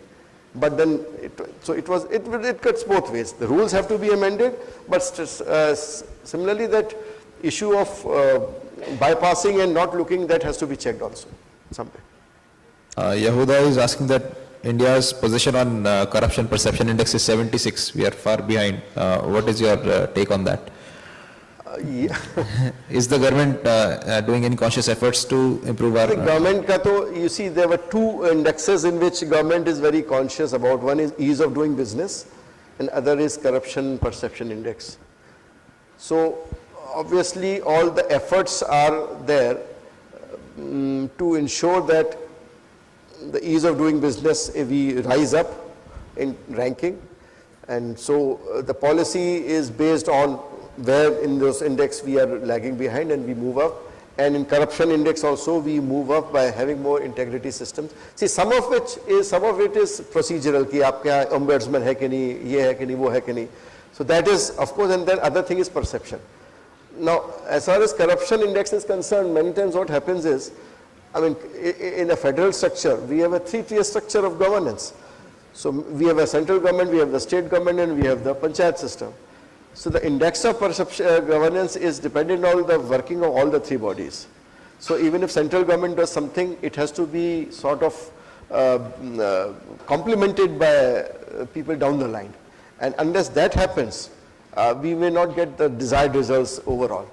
But then it cuts both ways. The rules have to be amended, but similarly that issue of bypassing and not looking, that has to be checked also someday. Yehuda is asking that India's position on corruption perception index is 76. We are far behind. What is your take on that? Yeah. Is the government doing any conscious efforts to improve our... The government ka to, you see, there were two indexes in which government is very conscious about. One is ease of doing business and other is corruption perception index. So obviously all the efforts are there to ensure that the ease of doing business, we rise up in ranking, and so the policy is based on where in those index we are lagging behind and we move up, and in corruption index also we move up by having more integrity systems. See, some of it is procedural, कि आपके यहाँ ombudsman है कि नहीं, ये है कि नहीं, वो है कि नहीं. So that is, of course, and then other thing is perception. Now, as far as corruption index is concerned, many times what happens is, I mean, in a federal structure, we have a three-tier structure of governance. So we have a central government, we have the state government, and we have the panchayat system. So the index of perception governance is dependent on the working of all the three bodies. So even if central government does something, it has to be sort of complemented by people down the line. And unless that happens, we may not get the desired results overall.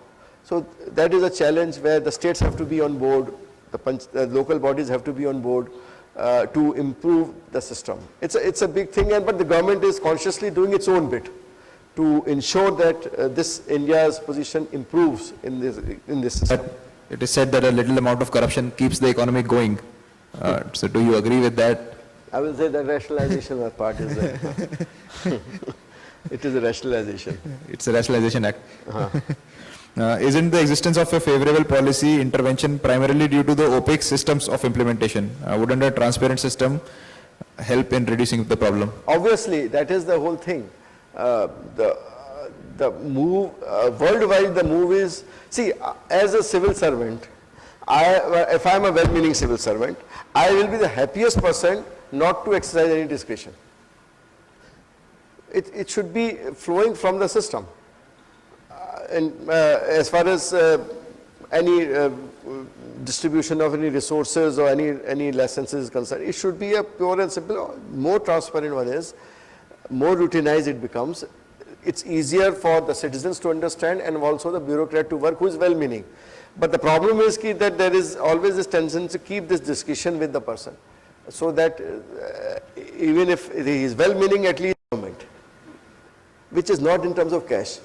So that is a challenge where the states have to be on board, the local bodies have to be on board to improve the system. It's a big thing, but the government is consciously doing its own bit to ensure that this India's position improves in this system. But it is said that a little amount of corruption keeps the economy going. So do you agree with that? I will say that rationalization part is there. It is a rationalization. It's a rationalization act. Isn't the existence of a favorable policy intervention primarily due to the opaque systems of implementation? Wouldn't a transparent system help in reducing the problem? Obviously, that is the whole thing. The move, worldwide the move is, see, as a civil servant, if I am a well-meaning civil servant, I will be the happiest person not to exercise any discretion. It should be flowing from the system. And as far as any distribution of any resources or any licenses is concerned, it should be a pure and simple. More transparent one is, more routinized it becomes. It's easier for the citizens to understand and also the bureaucrat to work who is well-meaning. But the problem is that there is always this tendency to keep this discussion with the person, so that even if he is well-meaning, at least government, which is not in terms of cash.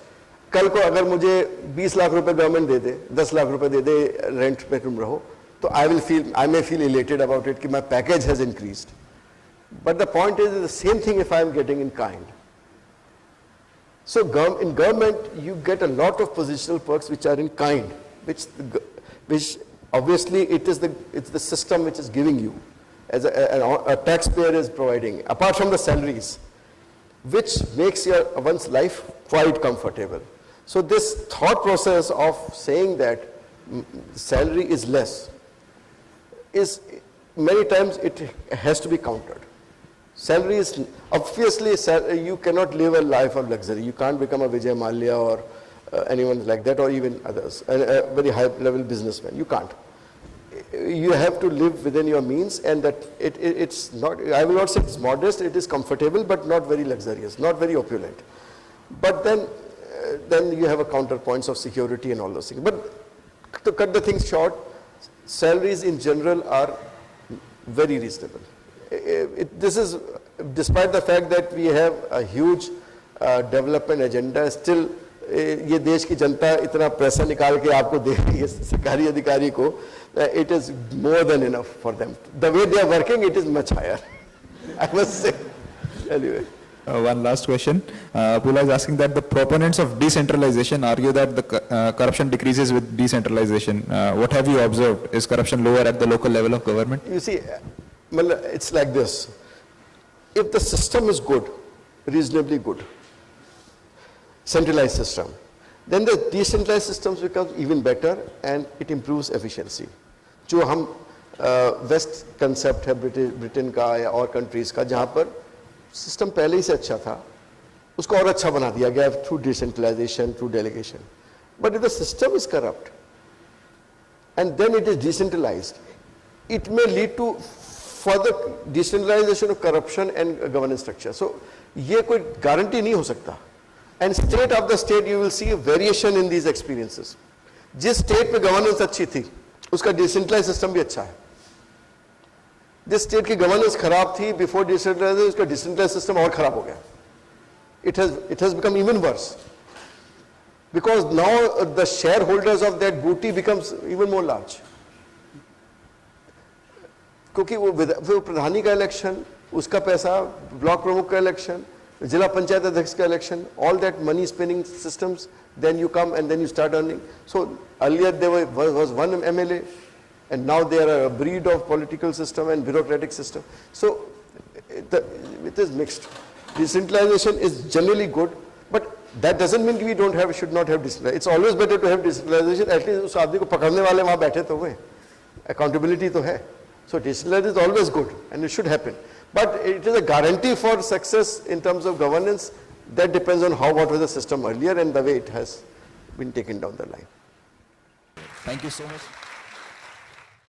कल को अगर मुझे 20 लाख रुपए government दे दे, 10 लाख रुपए दे दे, rent पे तुम रहो, So I may feel elated about it that my package has increased. But the point is the same thing if I am getting in kind. So in government, you get a lot of positional perks which are in kind, which obviously it's the system which is giving you, as a taxpayer is providing, apart from the salaries, which makes one's life quite comfortable. So this thought process of saying that salary is less is many times it has to be countered. Salary is, obviously, you cannot live a life of luxury. You can't become a Vijay Mallya or anyone like that, or even others, a very high-level businessman. You can't. You have to live within your means, and that it's not, I will not say it's modest, it is comfortable, but not very luxurious, not very opulent. But then you have a counterpoints of security and all those things. But to cut the things short, salaries in general are very reasonable. This is, despite the fact that we have a huge development agenda, still ये देश की जनता इतना पैसा निकाल के आपको दे रही है सरकारी अधिकारी को, it is more than enough for them. The way they are working, it is much higher, I must say. Anyway. One last question. Pula is asking that the proponents of decentralization argue that the corruption decreases with decentralization. What have you observed? Is corruption lower at the local level of government? You see, it's like this. If the system is good, reasonably good, centralized system, then the decentralized systems become even better and it improves efficiency. जो हम West concept है Britain का या और countries का, जहाँ पर system पहले ही से अच्छा था, उसको और अच्छा बना दिया गया through decentralization, through delegation. But if the system is corrupt and then it is decentralized, it may lead to further decentralization of corruption and governance structure. So ये कोई guarantee नहीं हो सकता. And state of the state, you will see a variation in these experiences. जिस state में governance अच्छी थी, उसका decentralized system भी अच्छा है. जिस state की governance खराब थी before decentralization, उसका decentralized system और खराब हो गया. It has become even worse. Because now the shareholders of that booty becomes even more large. क्योंकि वो प्रधानी का इलेक्शन, उसका पैसा, ब्लॉक प्रमुख का इलेक्शन, जिला पंचायत अध्यक्ष का election, all that money spinning systems, then you come and then you start earning. So earlier there was one MLA, and now they are a breed of political system and bureaucratic system. So it is mixed. Decentralization is generally good, but that doesn't mean we should not have decentralization. It's always better to have decentralization. At least उस आदमी को पकड़ने वाले वहाँ बैठे तो हुए, accountability तो है. So decentralization is always good and it should happen. But it is a guarantee for success in terms of governance. That depends on what was the system earlier and the way it has been taken down the line. Thank you so much.